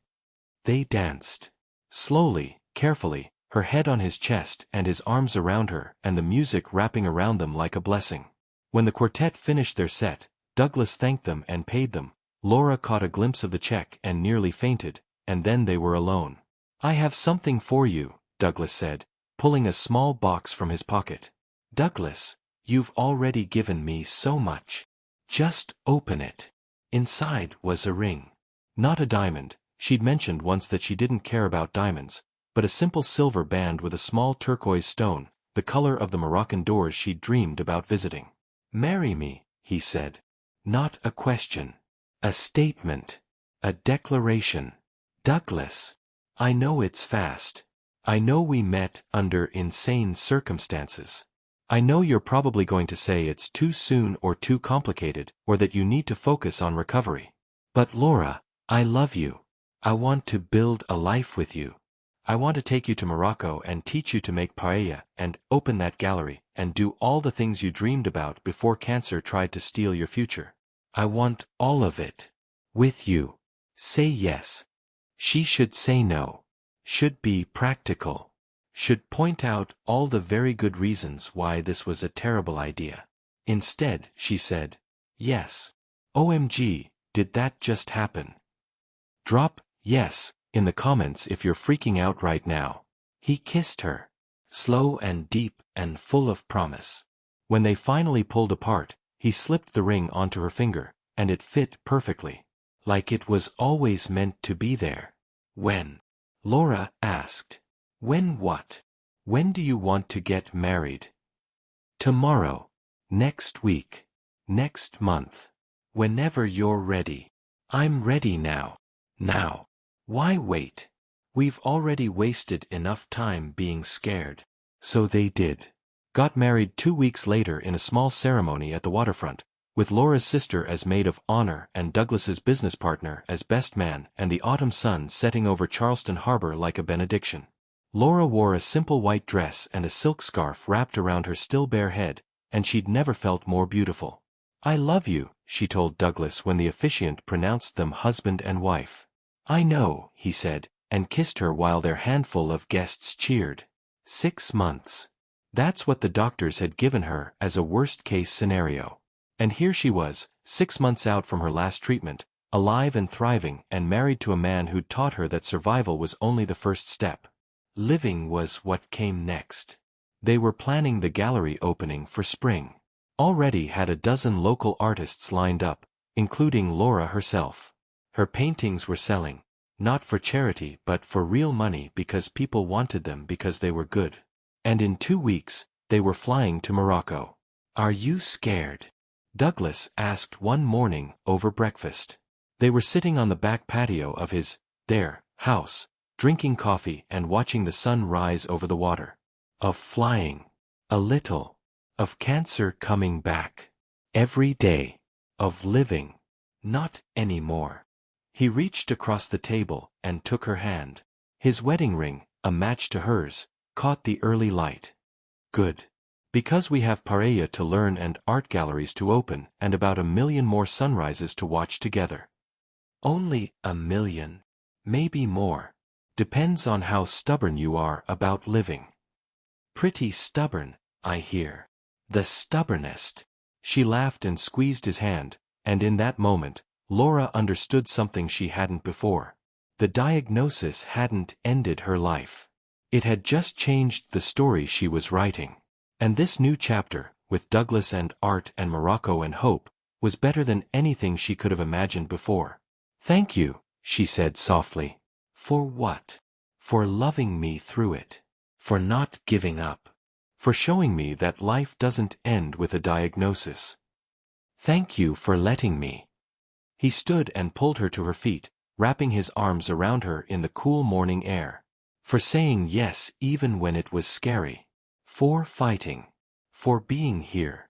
They danced. Slowly, carefully, her head on his chest and his arms around her and the music wrapping around them like a blessing. When the quartet finished their set, Douglas thanked them and paid them. Laura caught a glimpse of the check and nearly fainted, and then they were alone. "I have something for you," Douglas said, pulling a small box from his pocket. "Douglas, you've already given me so much. Just open it." Inside was a ring. Not a diamond. She'd mentioned once that she didn't care about diamonds, but a simple silver band with a small turquoise stone, the color of the Moroccan doors she'd dreamed about visiting. "Marry me," he said. "Not a question. A statement." A declaration. Douglas. I know it's fast. I know we met under insane circumstances. I know you're probably going to say it's too soon or too complicated, or that you need to focus on recovery. But Laura, I love you. I want to build a life with you. I want to take you to Morocco and teach you to make paella and open that gallery and do all the things you dreamed about before cancer tried to steal your future. I want all of it. With you. Say yes. She should say no. Should be practical. Should point out all the very good reasons why this was a terrible idea. Instead, she said, yes. OMG, did that just happen? Drop yes in the comments if you're freaking out right now. He kissed her. Slow and deep and full of promise. When they finally pulled apart, he slipped the ring onto her finger, and it fit perfectly. Like it was always meant to be there. When? Laura asked. When what? When do you want to get married? Tomorrow. Next week. Next month. Whenever you're ready. I'm ready now. Now. Why wait? We've already wasted enough time being scared. So they did. Got married 2 weeks later in a small ceremony at the waterfront, with Laura's sister as maid of honor and Douglas's business partner as best man, and the autumn sun setting over Charleston Harbor like a benediction. Laura wore a simple white dress and a silk scarf wrapped around her still bare head, and she'd never felt more beautiful. I love you, she told Douglas when the officiant pronounced them husband and wife. I know, he said, and kissed her while their handful of guests cheered. 6 months. That's what the doctors had given her as a worst-case scenario. And here she was, 6 months out from her last treatment, alive and thriving and married to a man who'd taught her that survival was only the first step. Living was what came next. They were planning the gallery opening for spring. Already had a dozen local artists lined up, including Laura herself. Her paintings were selling, not for charity but for real money because people wanted them because they were good. And in 2 weeks, they were flying to Morocco. Are you scared? Douglas asked one morning over breakfast. They were sitting on the back patio of their house, drinking coffee and watching the sun rise over the water. Of flying. A little. Of cancer coming back. Every day. Of living. Not anymore. He reached across the table and took her hand. His wedding ring, a match to hers, caught the early light. Good. Because we have paella to learn and art galleries to open and about 1 million more sunrises to watch together. Only 1 million. Maybe more. Depends on how stubborn you are about living. Pretty stubborn, I hear. The stubbornest. She laughed and squeezed his hand, and in that moment, Laura understood something she hadn't before. The diagnosis hadn't ended her life. It had just changed the story she was writing. And this new chapter, with Douglas and art and Morocco and hope, was better than anything she could have imagined before. Thank you, she said softly. For what? For loving me through it. For not giving up. For showing me that life doesn't end with a diagnosis. Thank you for letting me. He stood and pulled her to her feet, wrapping his arms around her in the cool morning air. For saying yes even when it was scary. For fighting. For being here.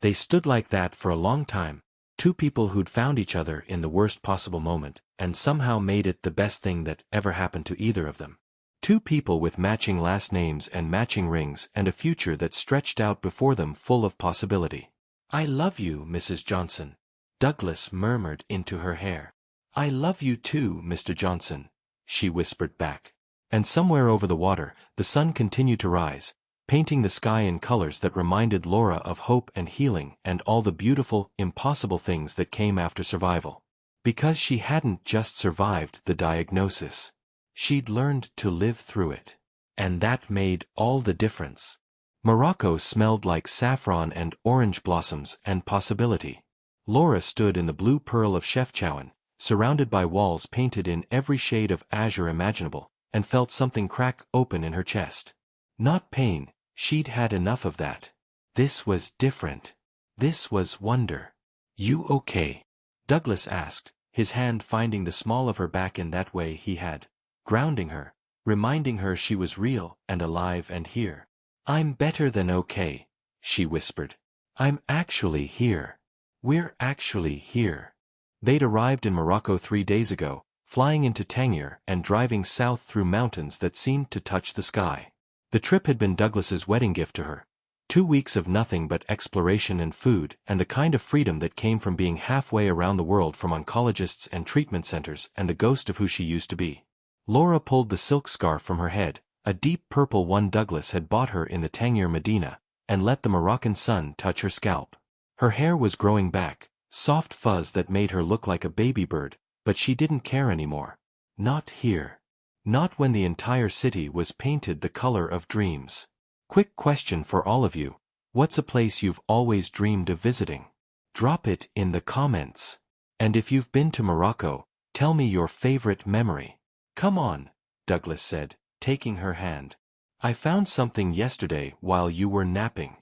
They stood like that for a long time, 2 people who'd found each other in the worst possible moment, and somehow made it the best thing that ever happened to either of them. 2 people with matching last names and matching rings and a future that stretched out before them full of possibility. I love you, Mrs. Johnson. Douglas murmured into her hair. I love you too, Mr. Johnson, she whispered back. And somewhere over the water, the sun continued to rise, painting the sky in colors that reminded Laura of hope and healing and all the beautiful, impossible things that came after survival. Because she hadn't just survived the diagnosis. She'd learned to live through it. And that made all the difference. Morocco smelled like saffron and orange blossoms and possibility. Laura stood in the blue pearl of Chefchaouen, surrounded by walls painted in every shade of azure imaginable, and felt something crack open in her chest. Not pain, she'd had enough of that. This was different. This was wonder. You okay? Douglas asked, his hand finding the small of her back in that way he had, grounding her, reminding her she was real and alive and here. "I'm better than okay," she whispered. "I'm actually here. We're actually here." They'd arrived in Morocco 3 days ago, flying into Tangier and driving south through mountains that seemed to touch the sky. The trip had been Douglas's wedding gift to her. 2 weeks of nothing but exploration and food, and the kind of freedom that came from being halfway around the world from oncologists and treatment centers and the ghost of who she used to be. Laura pulled the silk scarf from her head, a deep purple one Douglas had bought her in the Tangier Medina, and let the Moroccan sun touch her scalp. Her hair was growing back, soft fuzz that made her look like a baby bird, but she didn't care anymore. Not here. Not when the entire city was painted the color of dreams. Quick question for all of you. What's a place you've always dreamed of visiting? Drop it in the comments. And if you've been to Morocco, tell me your favorite memory. "Come on," Douglas said, taking her hand. "I found something yesterday while you were napping."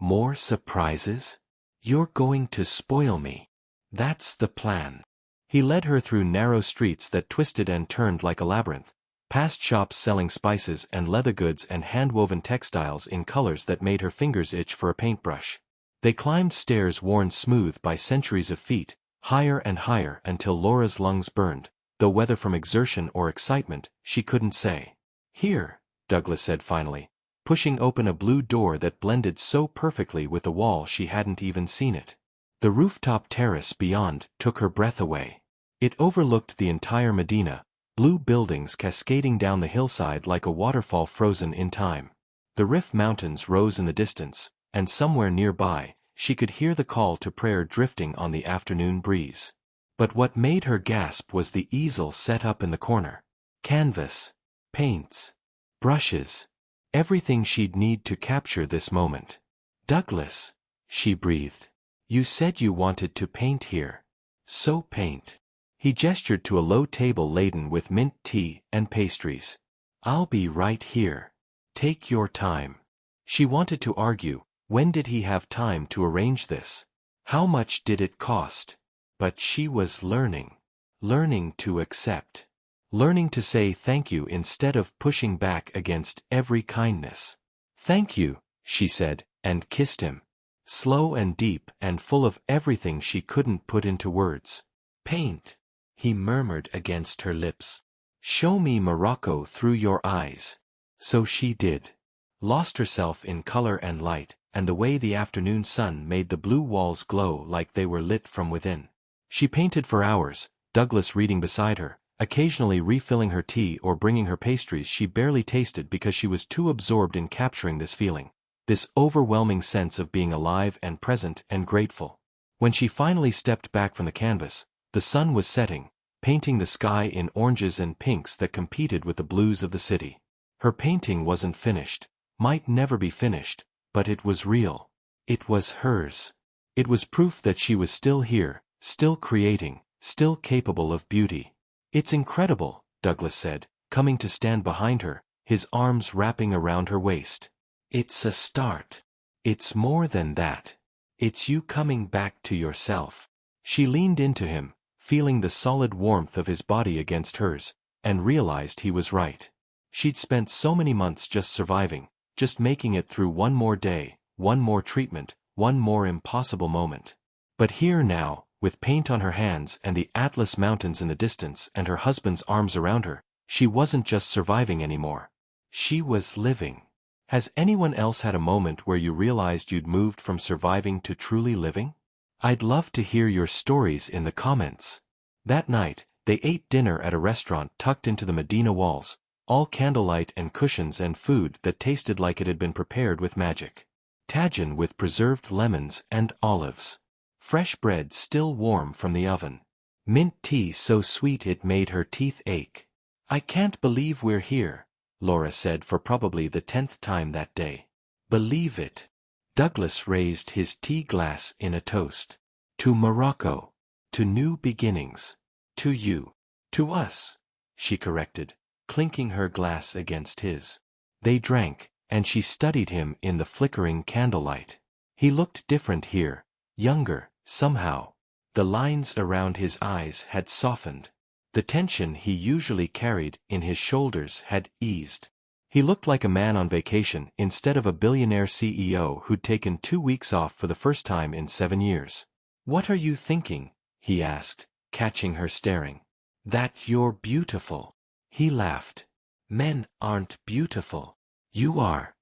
"More surprises? You're going to spoil me." "That's the plan." He led her through narrow streets that twisted and turned like a labyrinth, past shops selling spices and leather goods and hand-woven textiles in colors that made her fingers itch for a paintbrush. They climbed stairs worn smooth by centuries of feet, higher and higher until Laura's lungs burned, though whether from exertion or excitement, she couldn't say. "Here," Douglas said finally, pushing open a blue door that blended so perfectly with the wall she hadn't even seen it. The rooftop terrace beyond took her breath away. It overlooked the entire Medina, blue buildings cascading down the hillside like a waterfall frozen in time. The Rif Mountains rose in the distance, and somewhere nearby, she could hear the call to prayer drifting on the afternoon breeze. But what made her gasp was the easel set up in the corner. Canvas, paints, brushes, everything she'd need to capture this moment. "Douglas," she breathed. "You said you wanted to paint here. So paint." He gestured to a low table laden with mint tea and pastries. "I'll be right here. Take your time." She wanted to argue, when did he have time to arrange this? How much did it cost? But she was learning. Learning to accept. Learning to say thank you instead of pushing back against every kindness. "Thank you," she said, and kissed him. Slow and deep and full of everything she couldn't put into words. "Paint," he murmured against her lips. "Show me Morocco through your eyes." So she did. Lost herself in color and light, and the way the afternoon sun made the blue walls glow like they were lit from within. She painted for hours, Douglas reading beside her, occasionally refilling her tea or bringing her pastries she barely tasted because she was too absorbed in capturing this feeling. This overwhelming sense of being alive and present and grateful. When she finally stepped back from the canvas, the sun was setting, painting the sky in oranges and pinks that competed with the blues of the city. Her painting wasn't finished, might never be finished, but it was real. It was hers. It was proof that she was still here, still creating, still capable of beauty. "It's incredible," Douglas said, coming to stand behind her, his arms wrapping around her waist. "It's a start. It's more than that. It's you coming back to yourself." She leaned into him, feeling the solid warmth of his body against hers, and realized he was right. She'd spent so many months just surviving, just making it through one more day, one more treatment, one more impossible moment. But here now, with paint on her hands and the Atlas Mountains in the distance and her husband's arms around her, she wasn't just surviving anymore. She was living. Has anyone else had a moment where you realized you'd moved from surviving to truly living? I'd love to hear your stories in the comments. That night, they ate dinner at a restaurant tucked into the Medina walls, all candlelight and cushions and food that tasted like it had been prepared with magic. Tagine with preserved lemons and olives. Fresh bread still warm from the oven. Mint tea so sweet it made her teeth ache. "I can't believe we're here," Laura said for probably the 10th time that day. "Believe it." Douglas raised his tea glass in a toast. "To Morocco. To new beginnings. To you. To us," she corrected, clinking her glass against his. They drank, and she studied him in the flickering candlelight. He looked different here, younger, somehow. The lines around his eyes had softened. The tension he usually carried in his shoulders had eased. He looked like a man on vacation instead of a billionaire CEO who'd taken 2 weeks off for the first time in 7 years. "What are you thinking?" he asked, catching her staring. "That you're beautiful." He laughed. "Men aren't beautiful. You are.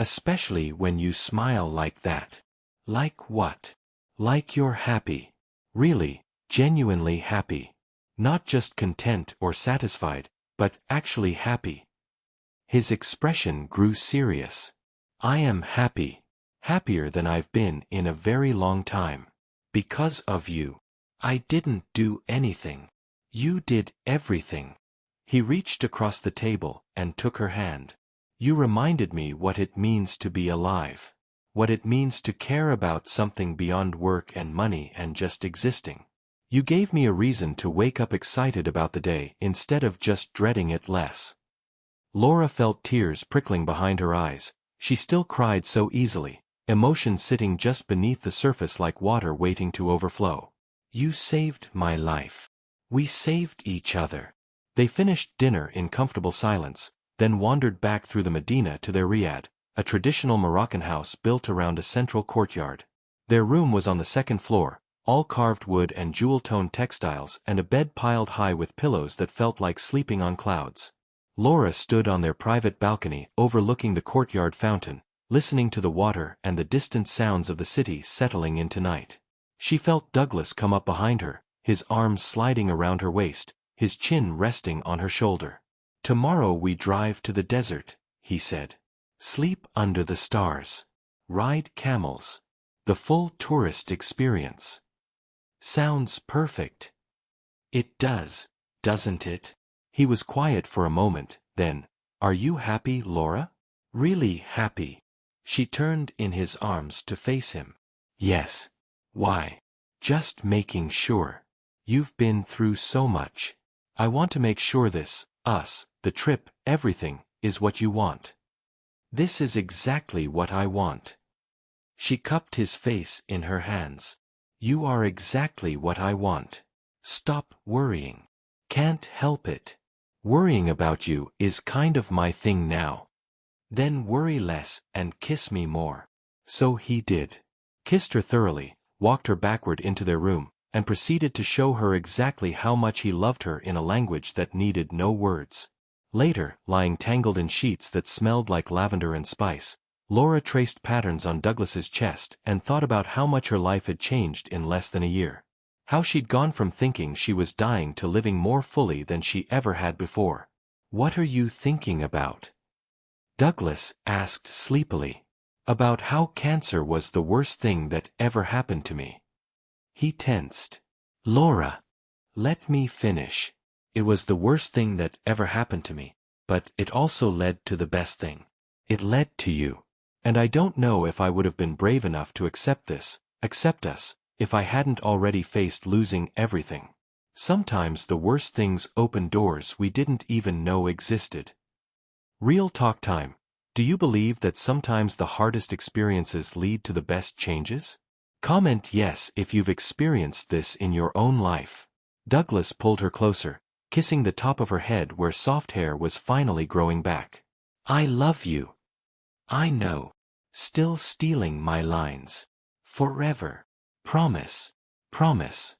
Especially when you smile like that." "Like what?" "Like you're happy. Really, genuinely happy. Not just content or satisfied, but actually happy." His expression grew serious. "I am happy. Happier than I've been in a very long time. Because of you. I didn't do anything. You did everything." He reached across the table and took her hand. "You reminded me what it means to be alive. What it means to care about something beyond work and money and just existing. You gave me a reason to wake up excited about the day instead of just dreading it less." Laura felt tears prickling behind her eyes. She still cried so easily, emotion sitting just beneath the surface like water waiting to overflow. "You saved my life. We saved each other." They finished dinner in comfortable silence, then wandered back through the Medina to their riad, a traditional Moroccan house built around a central courtyard. Their room was on the second floor, all carved wood and jewel-toned textiles and a bed piled high with pillows that felt like sleeping on clouds. Laura stood on their private balcony overlooking the courtyard fountain, listening to the water and the distant sounds of the city settling into night. She felt Douglas come up behind her, his arms sliding around her waist, his chin resting on her shoulder. "Tomorrow we drive to the desert," he said. "Sleep under the stars. Ride camels. The full tourist experience." "Sounds perfect." "It does, doesn't it?" He was quiet for a moment, then, "Are you happy, Laura?" "Really happy." She turned in his arms to face him. "Yes." "Why?" "Just making sure. You've been through so much. I want to make sure this, us, the trip, everything, is what you want." "This is exactly what I want." She cupped his face in her hands. "You are exactly what I want. Stop worrying. Can't help it. Worrying about you is kind of my thing now." "Then worry less and kiss me more." So he did. Kissed her thoroughly, walked her backward into their room, and proceeded to show her exactly how much he loved her in a language that needed no words. Later, lying tangled in sheets that smelled like lavender and spice, Laura traced patterns on Douglas's chest and thought about how much her life had changed in less than a year. How she'd gone from thinking she was dying to living more fully than she ever had before. "What are you thinking about?" Douglas asked sleepily. "About how cancer was the worst thing that ever happened to me." He tensed. "Laura, let me finish. It was the worst thing that ever happened to me, but it also led to the best thing. It led to you. And I don't know if I would have been brave enough to accept us, if I hadn't already faced losing everything. Sometimes the worst things open doors we didn't even know existed." Real talk time. Do you believe that sometimes the hardest experiences lead to the best changes? Comment yes if you've experienced this in your own life. Douglas pulled her closer, kissing the top of her head where soft hair was finally growing back. "I love you. I know. Still stealing my lines. Forever. Promise. Promise."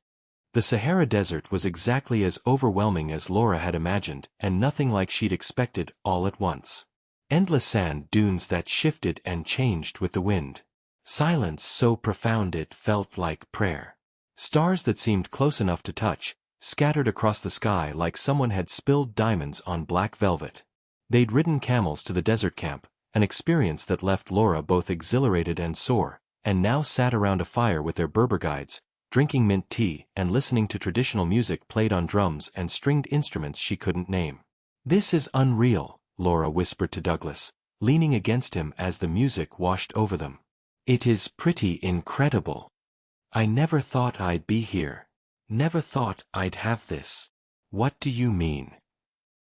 The Sahara Desert was exactly as overwhelming as Laura had imagined, and nothing like she'd expected all at once. Endless sand dunes that shifted and changed with the wind. Silence so profound it felt like prayer. Stars that seemed close enough to touch, scattered across the sky like someone had spilled diamonds on black velvet. They'd ridden camels to the desert camp, an experience that left Laura both exhilarated and sore, and now sat around a fire with their Berber guides, drinking mint tea and listening to traditional music played on drums and stringed instruments she couldn't name. "This is unreal," Laura whispered to Douglas, leaning against him as the music washed over them. "It is pretty incredible. I never thought I'd be here. Never thought I'd have this." "What do you mean?"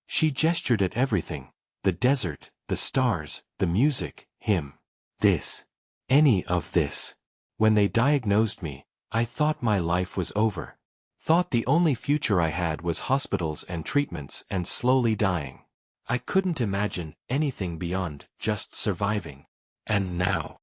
She gestured at everything, the desert, the stars, the music, him. "This. Any of this. When they diagnosed me, I thought my life was over. Thought the only future I had was hospitals and treatments and slowly dying. I couldn't imagine anything beyond just surviving. And now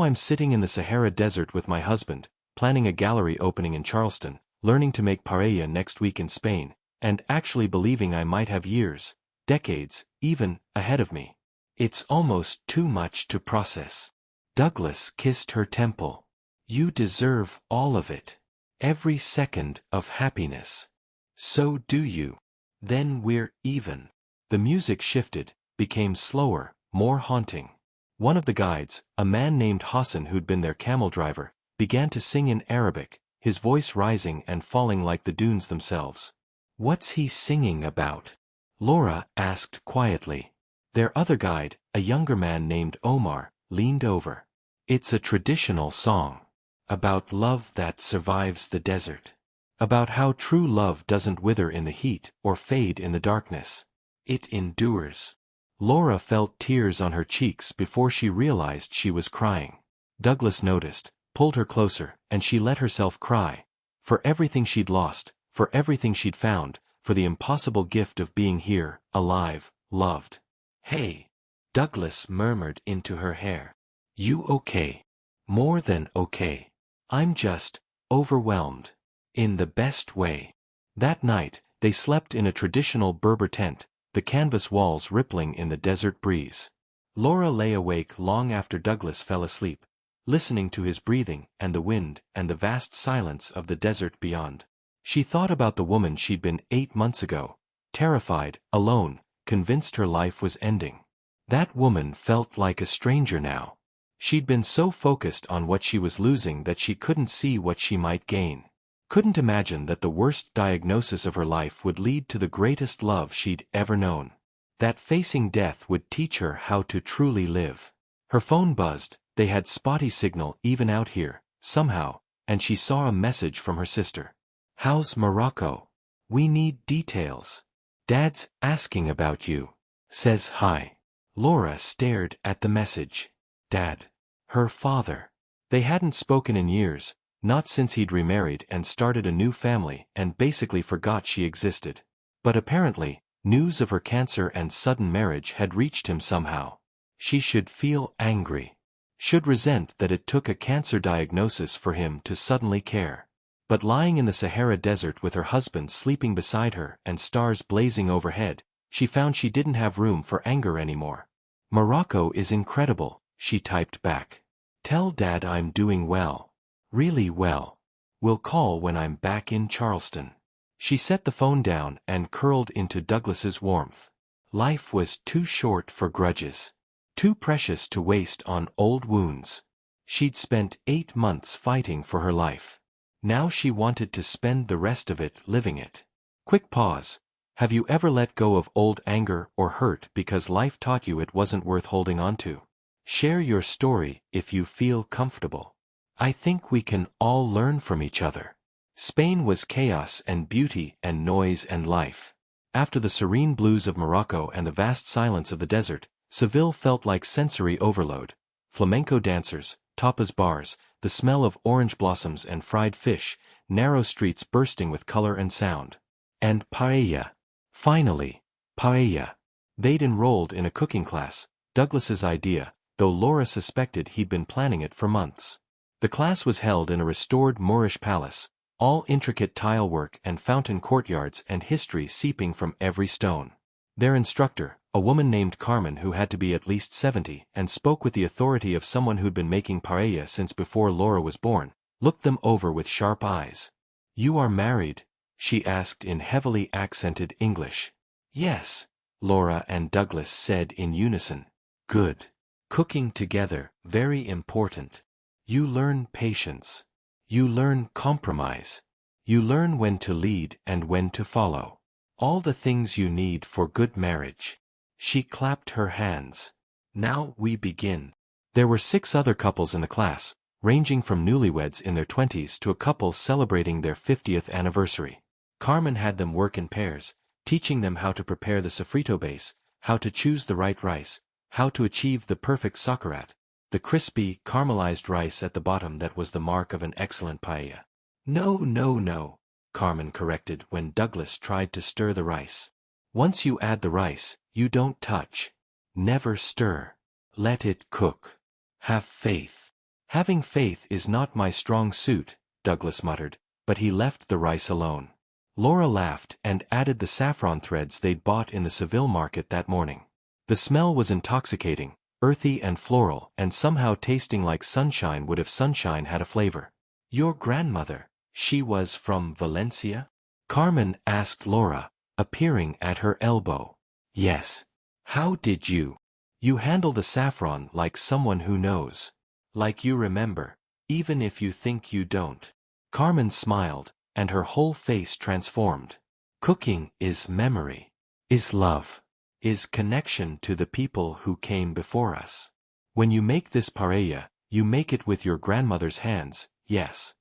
I'm sitting in the Sahara Desert with my husband, planning a gallery opening in Charleston, learning to make paella next week in Spain, and actually believing I might have years, decades, even, ahead of me. It's almost too much to process. Douglas kissed her temple. You deserve all of it. Every second of happiness. So do you. Then we're even. The music shifted, became slower, more haunting. One of the guides, a man named Hassan who'd been their camel driver, began to sing in Arabic, his voice rising and falling like the dunes themselves. What's he singing about? Laura asked quietly. Their other guide, a younger man named Omar, leaned over. It's a traditional song. About love that survives the desert. About how true love doesn't wither in the heat or fade in the darkness. It endures. Laura felt tears on her cheeks before she realized she was crying. Douglas noticed, pulled her closer, and she let herself cry. For everything she'd lost, for everything she'd found, for the impossible gift of being here, alive, loved. Hey! Douglas murmured into her hair. You okay? More than okay. I'm just overwhelmed. In the best way. That night, they slept in a traditional Berber tent, the canvas walls rippling in the desert breeze. Laura lay awake long after Douglas fell asleep, listening to his breathing and the wind and the vast silence of the desert beyond. She thought about the woman she'd been 8 months ago, terrified, alone, convinced her life was ending. That woman felt like a stranger now. She'd been so focused on what she was losing that she couldn't see what she might gain. Couldn't imagine that the worst diagnosis of her life would lead to the greatest love she'd ever known. That facing death would teach her how to truly live. Her phone buzzed, they had spotty signal even out here, somehow, and she saw a message from her sister. How's Morocco? We need details. Dad's asking about you. Says hi. Laura stared at the message. Dad. Her father. They hadn't spoken in years, not since he'd remarried and started a new family and basically forgot she existed. But apparently, news of her cancer and sudden marriage had reached him somehow. She should feel angry. Should resent that it took a cancer diagnosis for him to suddenly care. But lying in the Sahara Desert with her husband sleeping beside her and stars blazing overhead, she found she didn't have room for anger anymore. Morocco is incredible, she typed back. Tell Dad I'm doing well. Really well. We'll call when I'm back in Charleston. She set the phone down and curled into Douglas's warmth. Life was too short for grudges. Too precious to waste on old wounds. She'd spent 8 months fighting for her life. Now she wanted to spend the rest of it living it. Quick pause. Have you ever let go of old anger or hurt because life taught you it wasn't worth holding on to? Share your story if you feel comfortable. I think we can all learn from each other. Spain was chaos and beauty and noise and life. After the serene blues of Morocco and the vast silence of the desert, Seville felt like sensory overload. Flamenco dancers, tapas bars, the smell of orange blossoms and fried fish, narrow streets bursting with color and sound. And paella. Finally, paella. They'd enrolled in a cooking class, Douglas's idea, though Laura suspected he'd been planning it for months. The class was held in a restored Moorish palace, all intricate tile work and fountain courtyards and history seeping from every stone. Their instructor, a woman named Carmen who had to be at least 70 and spoke with the authority of someone who'd been making paella since before Laura was born, looked them over with sharp eyes. You are married? She asked in heavily accented English. Yes, Laura and Douglas said in unison. Good. Cooking together, very important. You learn patience. You learn compromise. You learn when to lead and when to follow. All the things you need for good marriage. She clapped her hands. Now we begin. There were 6 other couples in the class, ranging from newlyweds in their 20s to a couple celebrating their 50th anniversary. Carmen had them work in pairs, teaching them how to prepare the sofrito base, how to choose the right rice, how to achieve the perfect sauerkraut. the crispy, caramelized rice at the bottom that was the mark of an excellent paella. No, no, no, Carmen corrected when Douglas tried to stir the rice. Once you add the rice, you don't touch. Never stir. Let it cook. Have faith. Having faith is not my strong suit, Douglas muttered, but he left the rice alone. Laura laughed and added the saffron threads they'd bought in the Seville market that morning. The smell was intoxicating, earthy and floral, and somehow tasting like sunshine would if sunshine had a flavor. Your grandmother, she was from Valencia? Carmen asked Laura, appearing at her elbow. Yes. How did you? You handle the saffron like someone who knows. Like you remember, even if you think you don't. Carmen smiled, and her whole face transformed. Cooking is memory, is love, is connection to the people who came before us. When you make this paella, you make it with your grandmother's hands, yes.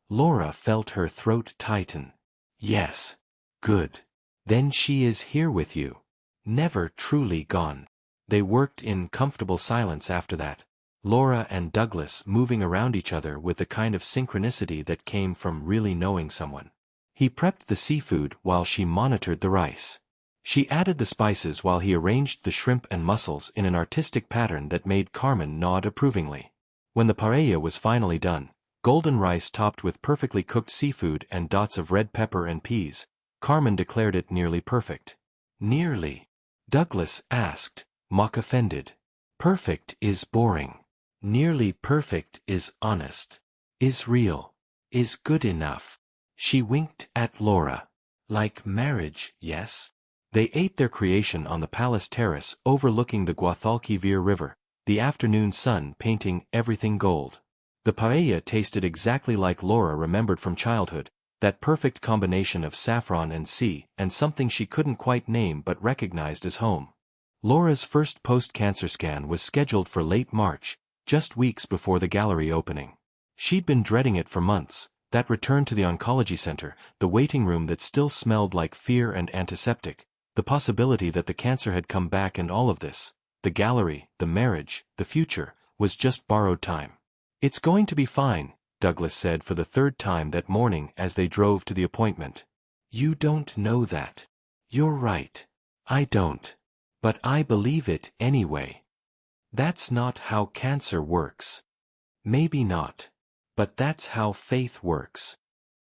Laura felt her throat tighten. Yes. Good. Then she is here with you. Never truly gone. They worked in comfortable silence after that. Laura and Douglas moving around each other with the kind of synchronicity that came from really knowing someone. He prepped the seafood while she monitored the rice. She added the spices while he arranged the shrimp and mussels in an artistic pattern that made Carmen nod approvingly. When the paella was finally done, golden rice topped with perfectly cooked seafood and dots of red pepper and peas, Carmen declared it nearly perfect. Nearly? Douglas asked, mock offended. Perfect is boring. Nearly perfect is honest. Is real. Is good enough. She winked at Laura. Like marriage, yes? They ate their creation on the palace terrace overlooking the Guadalquivir River, the afternoon sun painting everything gold. The paella tasted exactly like Laura remembered from childhood, that perfect combination of saffron and sea, and something she couldn't quite name but recognized as home. Laura's first post-cancer scan was scheduled for late March, just weeks before the gallery opening. She'd been dreading it for months, that return to the oncology center, the waiting room that still smelled like fear and antiseptic, the possibility that the cancer had come back, and all of this, the gallery, the marriage, the future, was just borrowed time. It's going to be fine, Douglas said for the third time that morning as they drove to the appointment. You don't know that. You're right. I don't. But I believe it anyway. That's not how cancer works. Maybe not. But that's how faith works.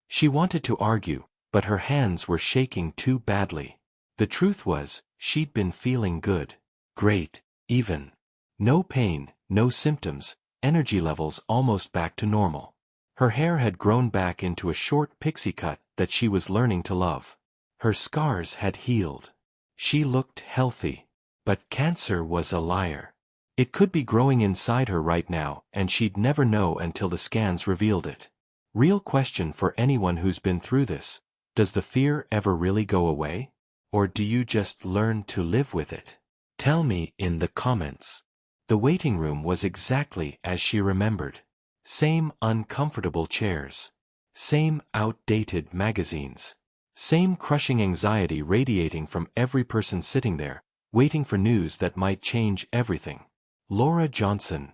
She wanted to argue, but her hands were shaking too badly. The truth was, she'd been feeling good. Great, even. No pain, no symptoms, energy levels almost back to normal. Her hair had grown back into a short pixie cut that she was learning to love. Her scars had healed. She looked healthy. But cancer was a liar. It could be growing inside her right now, and she'd never know until the scans revealed it. Real question for anyone who's been through this: does the fear ever really go away? Or do you just learn to live with it? Tell me in the comments. The waiting room was exactly as she remembered. Same uncomfortable chairs. Same outdated magazines. Same crushing anxiety radiating from every person sitting there, waiting for news that might change everything. Laura Johnson.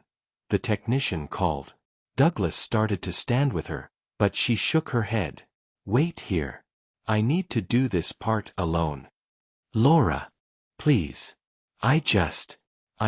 The technician called. Douglas started to stand with her, but she shook her head. Wait here. I need to do this part alone. Laura. Please. I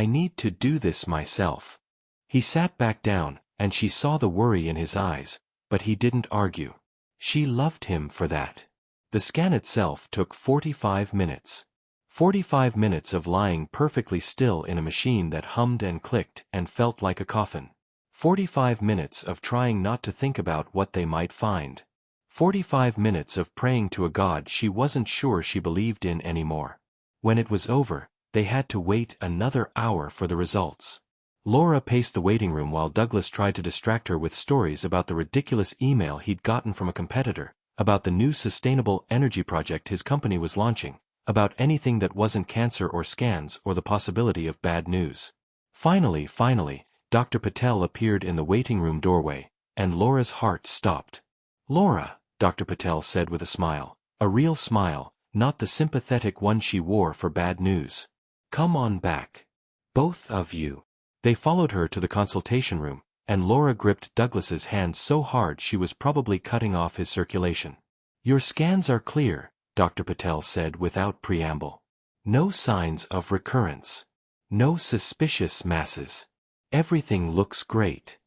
need to do this myself. He sat back down, and she saw the worry in his eyes, but he didn't argue. She loved him for that. The scan itself took 45 minutes. 45 minutes of lying perfectly still in a machine that hummed and clicked and felt like a coffin. 45 minutes of trying not to think about what they might find. 45 minutes of praying to a God she wasn't sure she believed in anymore. When it was over, they had to wait another hour for the results. Laura paced the waiting room while Douglas tried to distract her with stories about the ridiculous email he'd gotten from a competitor, about the new sustainable energy project his company was launching, about anything that wasn't cancer or scans or the possibility of bad news. Finally, Dr. Patel appeared in the waiting room doorway, and Laura's heart stopped. Laura, Dr. Patel said with a smile, a real smile, not the sympathetic one she wore for bad news. Come on back. Both of you. They followed her to the consultation room, and Laura gripped Douglas's hand so hard she was probably cutting off his circulation. "Your scans are clear," Dr. Patel said without preamble. "No signs of recurrence. No suspicious masses. Everything looks great."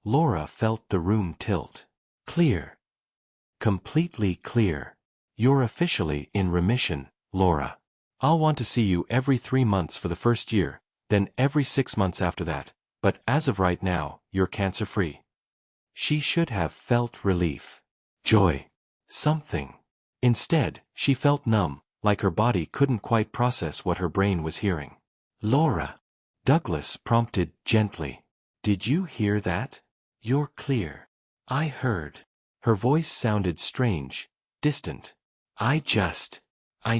Laura felt the room tilt. "Clear. Completely clear. You're officially in remission, Laura. I'll want to see you every 3 months for the first year, then every 6 months after that, but as of right now, you're cancer-free." She should have felt relief, joy, something. Instead, she felt numb, like her body couldn't quite process what her brain was hearing. "Laura," Douglas prompted gently. "Did you hear that? You're clear." "I heard." Her voice sounded strange, distant. I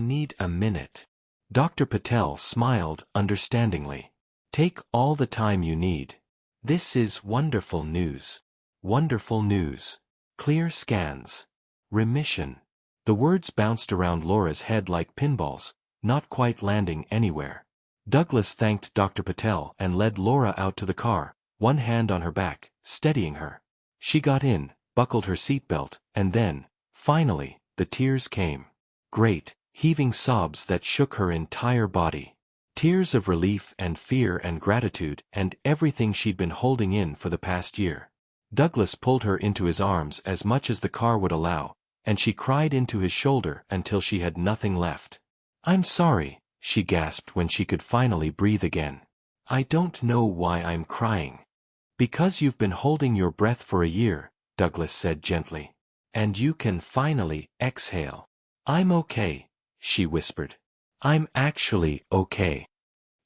need a minute." Dr. Patel smiled understandingly. "Take all the time you need. This is wonderful news. Wonderful news. Clear scans. Remission." The words bounced around Laura's head like pinballs, not quite landing anywhere. Douglas thanked Dr. Patel and led Laura out to the car, one hand on her back, steadying her. She got in, buckled her seatbelt, and then, finally, the tears came. Great, heaving sobs that shook her entire body. Tears of relief and fear and gratitude and everything she'd been holding in for the past year. Douglas pulled her into his arms as much as the car would allow, and she cried into his shoulder until she had nothing left. "I'm sorry," she gasped when she could finally breathe again. "I don't know why I'm crying." "Because you've been holding your breath for a year," Douglas said gently. "And you can finally exhale." "I'm okay," she whispered. "I'm actually okay."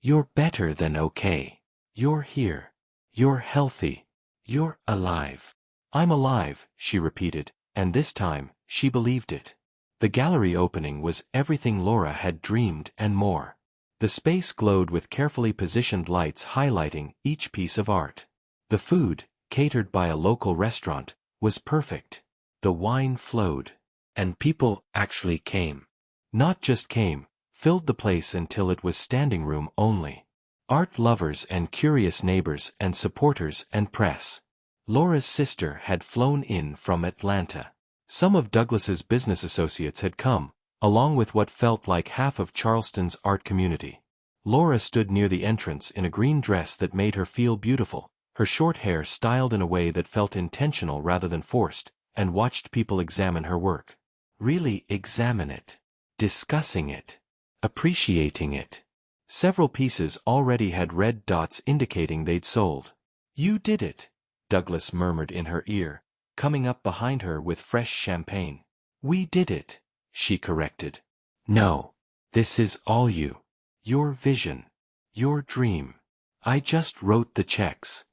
"You're better than okay. You're here. You're healthy. You're alive." "I'm alive," she repeated, and this time, she believed it. The gallery opening was everything Laura had dreamed and more. The space glowed with carefully positioned lights highlighting each piece of art. The food, catered by a local restaurant, was perfect. The wine flowed. And people actually came. Not just came, filled the place until it was standing room only. Art lovers and curious neighbors and supporters and press. Laura's sister had flown in from Atlanta. Some of Douglas's business associates had come, along with what felt like half of Charleston's art community. Laura stood near the entrance in a green dress that made her feel beautiful, her short hair styled in a way that felt intentional rather than forced, and watched people examine her work. Really examine it. Discussing it. Appreciating it. Several pieces already had red dots indicating they'd sold. "You did it," Douglas murmured in her ear, coming up behind her with fresh champagne. "We did it," she corrected. "No. This is all you. Your vision. Your dream. I just wrote the checks."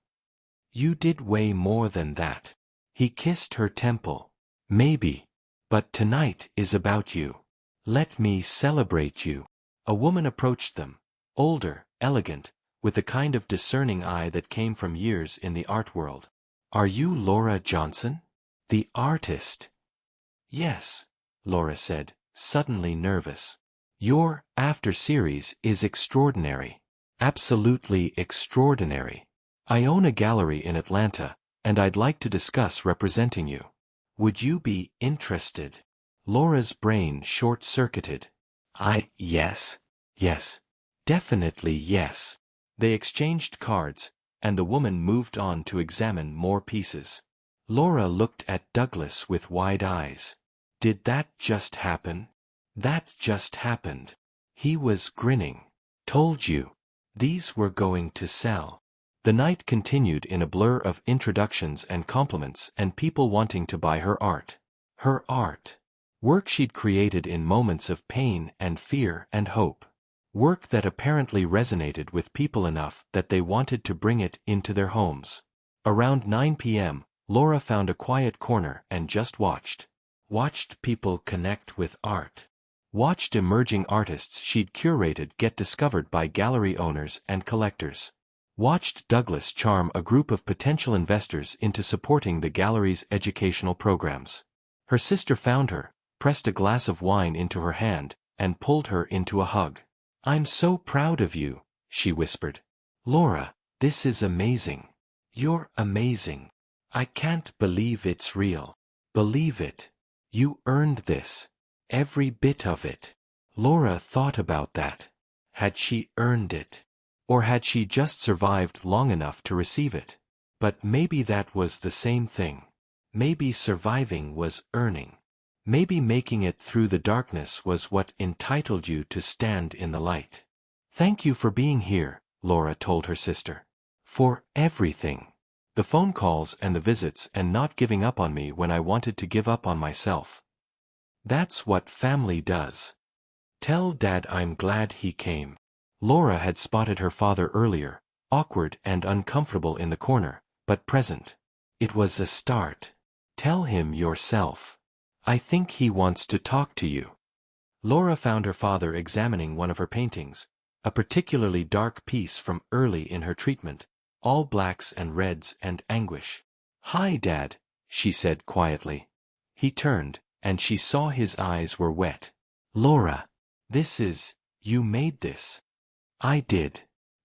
"You did way more than that." He kissed her temple. "Maybe. But tonight is about you. Let me celebrate you." A woman approached them, older, elegant, with the kind of discerning eye that came from years in the art world. "Are you Laura Johnson? The artist?" "Yes," Laura said, suddenly nervous. "Your after series is extraordinary. Absolutely extraordinary. I own a gallery in Atlanta, and I'd like to discuss representing you. Would you be interested?" Laura's brain short-circuited. Yes. Definitely yes." They exchanged cards, and the woman moved on to examine more pieces. Laura looked at Douglas with wide eyes. "Did that just happen?" "That just happened." He was grinning. "Told you. These were going to sell." The night continued in a blur of introductions and compliments and people wanting to buy her art. Her art. Work she'd created in moments of pain and fear and hope. Work that apparently resonated with people enough that they wanted to bring it into their homes. Around 9 p.m., Laura found a quiet corner and just watched. Watched people connect with art. Watched emerging artists she'd curated get discovered by gallery owners and collectors. Watched Douglas charm a group of potential investors into supporting the gallery's educational programs. Her sister found her, pressed a glass of wine into her hand, and pulled her into a hug. "I'm so proud of you," she whispered. "Laura, This is amazing. You're amazing. I can't believe it's real. Believe it. You earned this. Every bit of it. Laura thought about that. Had she earned it? Or had she just survived long enough to receive it? But maybe that was the same thing. Maybe surviving was earning. Maybe making it through the darkness was what entitled you to stand in the light. Thank you for being here, Laura told her sister. For everything. The phone calls and the visits and not giving up on me when I wanted to give up on myself. That's what family does. Tell Dad I'm glad he came. Laura had spotted her father earlier, awkward and uncomfortable in the corner, but present. It was a start. Tell him yourself. I think he wants to talk to you. Laura found her father examining one of her paintings, a particularly dark piece from early in her treatment, all blacks and reds and anguish. Hi, Dad, she said quietly. He turned, and she saw his eyes were wet. Laura, you made this. I did.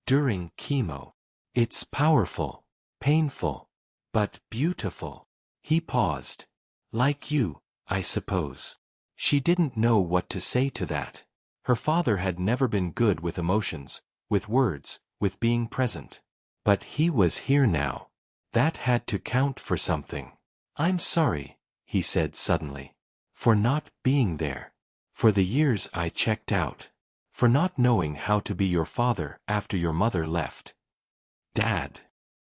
During chemo. It's powerful, painful, but beautiful. He paused. Like you, I suppose. She didn't know what to say to that. Her father had never been good with emotions, with words, with being present. But he was here now. That had to count for something. I'm sorry, he said suddenly. For not being there. For the years I checked out. For not knowing how to be your father after your mother left. Dad.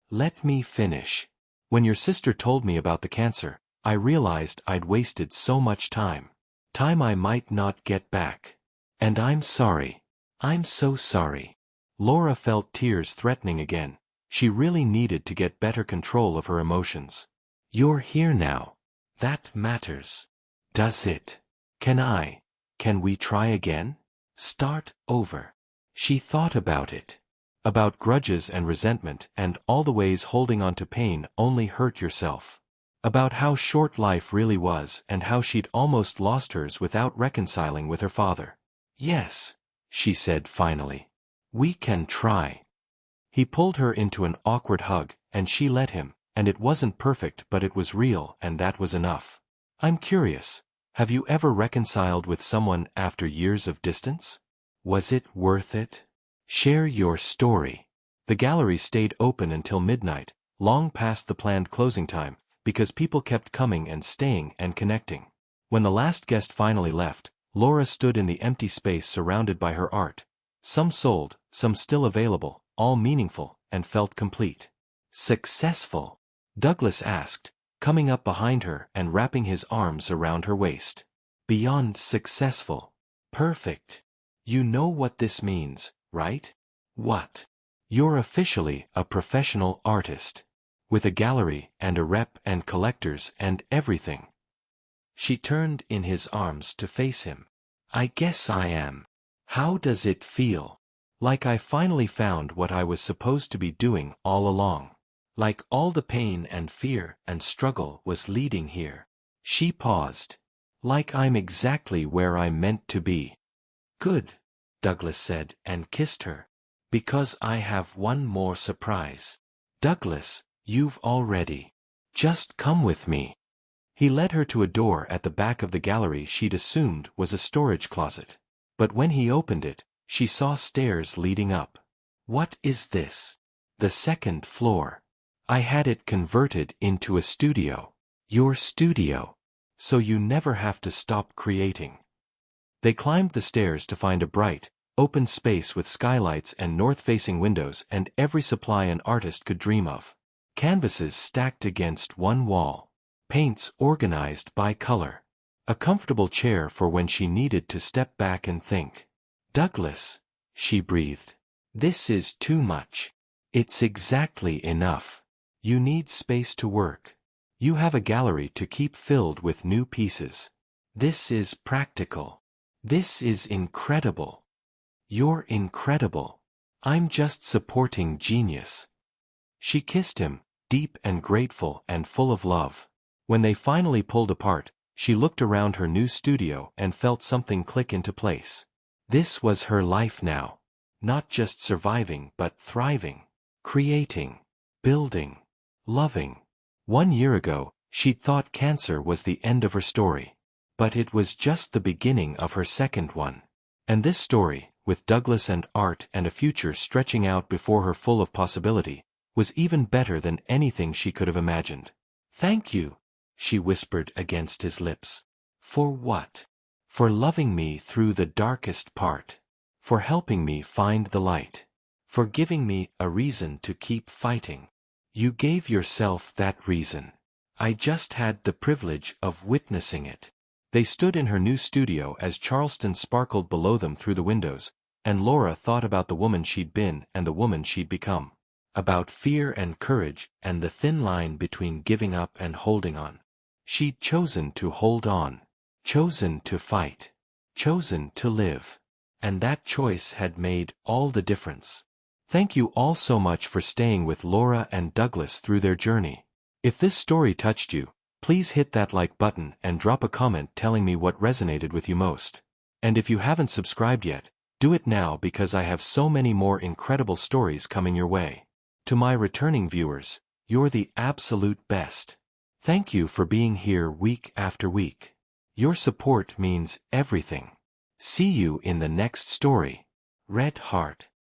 Let me finish. When your sister told me about the cancer, I realized I'd wasted so much time. Time I might not get back. And I'm sorry. I'm so sorry. Laura felt tears threatening again. She really needed to get better control of her emotions. You're here now. That matters. Does it? Can we try again? Start over. She thought about it. About grudges and resentment and all the ways holding on to pain only hurt yourself. About how short life really was and how she'd almost lost hers without reconciling with her father. Yes, she said finally. We can try. He pulled her into an awkward hug, and she let him, and it wasn't perfect but it was real and that was enough. I'm curious, have you ever reconciled with someone after years of distance? Was it worth it? Share your story. The gallery stayed open until midnight, long past the planned closing time, because people kept coming and staying and connecting. When the last guest finally left, Laura stood in the empty space surrounded by her art. Some sold, some still available, all meaningful, and felt complete. Successful? Douglas asked, coming up behind her and wrapping his arms around her waist. Beyond successful. Perfect. You know what this means, right? What? You're officially a professional artist. With a gallery and a rep and collectors and everything. She turned in his arms to face him. I guess I am. How does it feel? Like I finally found what I was supposed to be doing all along. Like all the pain and fear and struggle was leading here. She paused. Like I'm exactly where I'm meant to be. Good, Douglas said and kissed her. Because I have one more surprise. Douglas, you've already. Just come with me. He led her to a door at the back of the gallery she'd assumed was a storage closet. But when he opened it, she saw stairs leading up. What is this? The second floor. I had it converted into a studio. Your studio. So you never have to stop creating. They climbed the stairs to find a bright, open space with skylights and north-facing windows and every supply an artist could dream of. Canvases stacked against one wall. Paints organized by color. A comfortable chair for when she needed to step back and think. Douglas, she breathed. This is too much. It's exactly enough. You need space to work. You have a gallery to keep filled with new pieces. This is practical. This is incredible. You're incredible. I'm just supporting genius. She kissed him, deep and grateful and full of love. When they finally pulled apart, she looked around her new studio and felt something click into place. This was her life now. Not just surviving but thriving. creating, building, loving. 1 year ago, she'd thought cancer was the end of her story. But it was just the beginning of her second one. And this story, with Douglas and art and a future stretching out before her full of possibility, was even better than anything she could have imagined. "Thank you," she whispered against his lips. "For what?" "For loving me through the darkest part. For helping me find the light. For giving me a reason to keep fighting." "You gave yourself that reason. I just had the privilege of witnessing it." They stood in her new studio as Charleston sparkled below them through the windows, and Laura thought about the woman she'd been and the woman she'd become. About fear and courage and the thin line between giving up and holding on. She'd chosen to hold on. Chosen to fight. Chosen to live. And that choice had made all the difference. Thank you all so much for staying with Laura and Douglas through their journey. If this story touched you, please hit that like button and drop a comment telling me what resonated with you most. And if you haven't subscribed yet, do it now because I have so many more incredible stories coming your way. To my returning viewers, you're the absolute best. Thank you for being here week after week. Your support means everything. See you in the next story. Red Heart.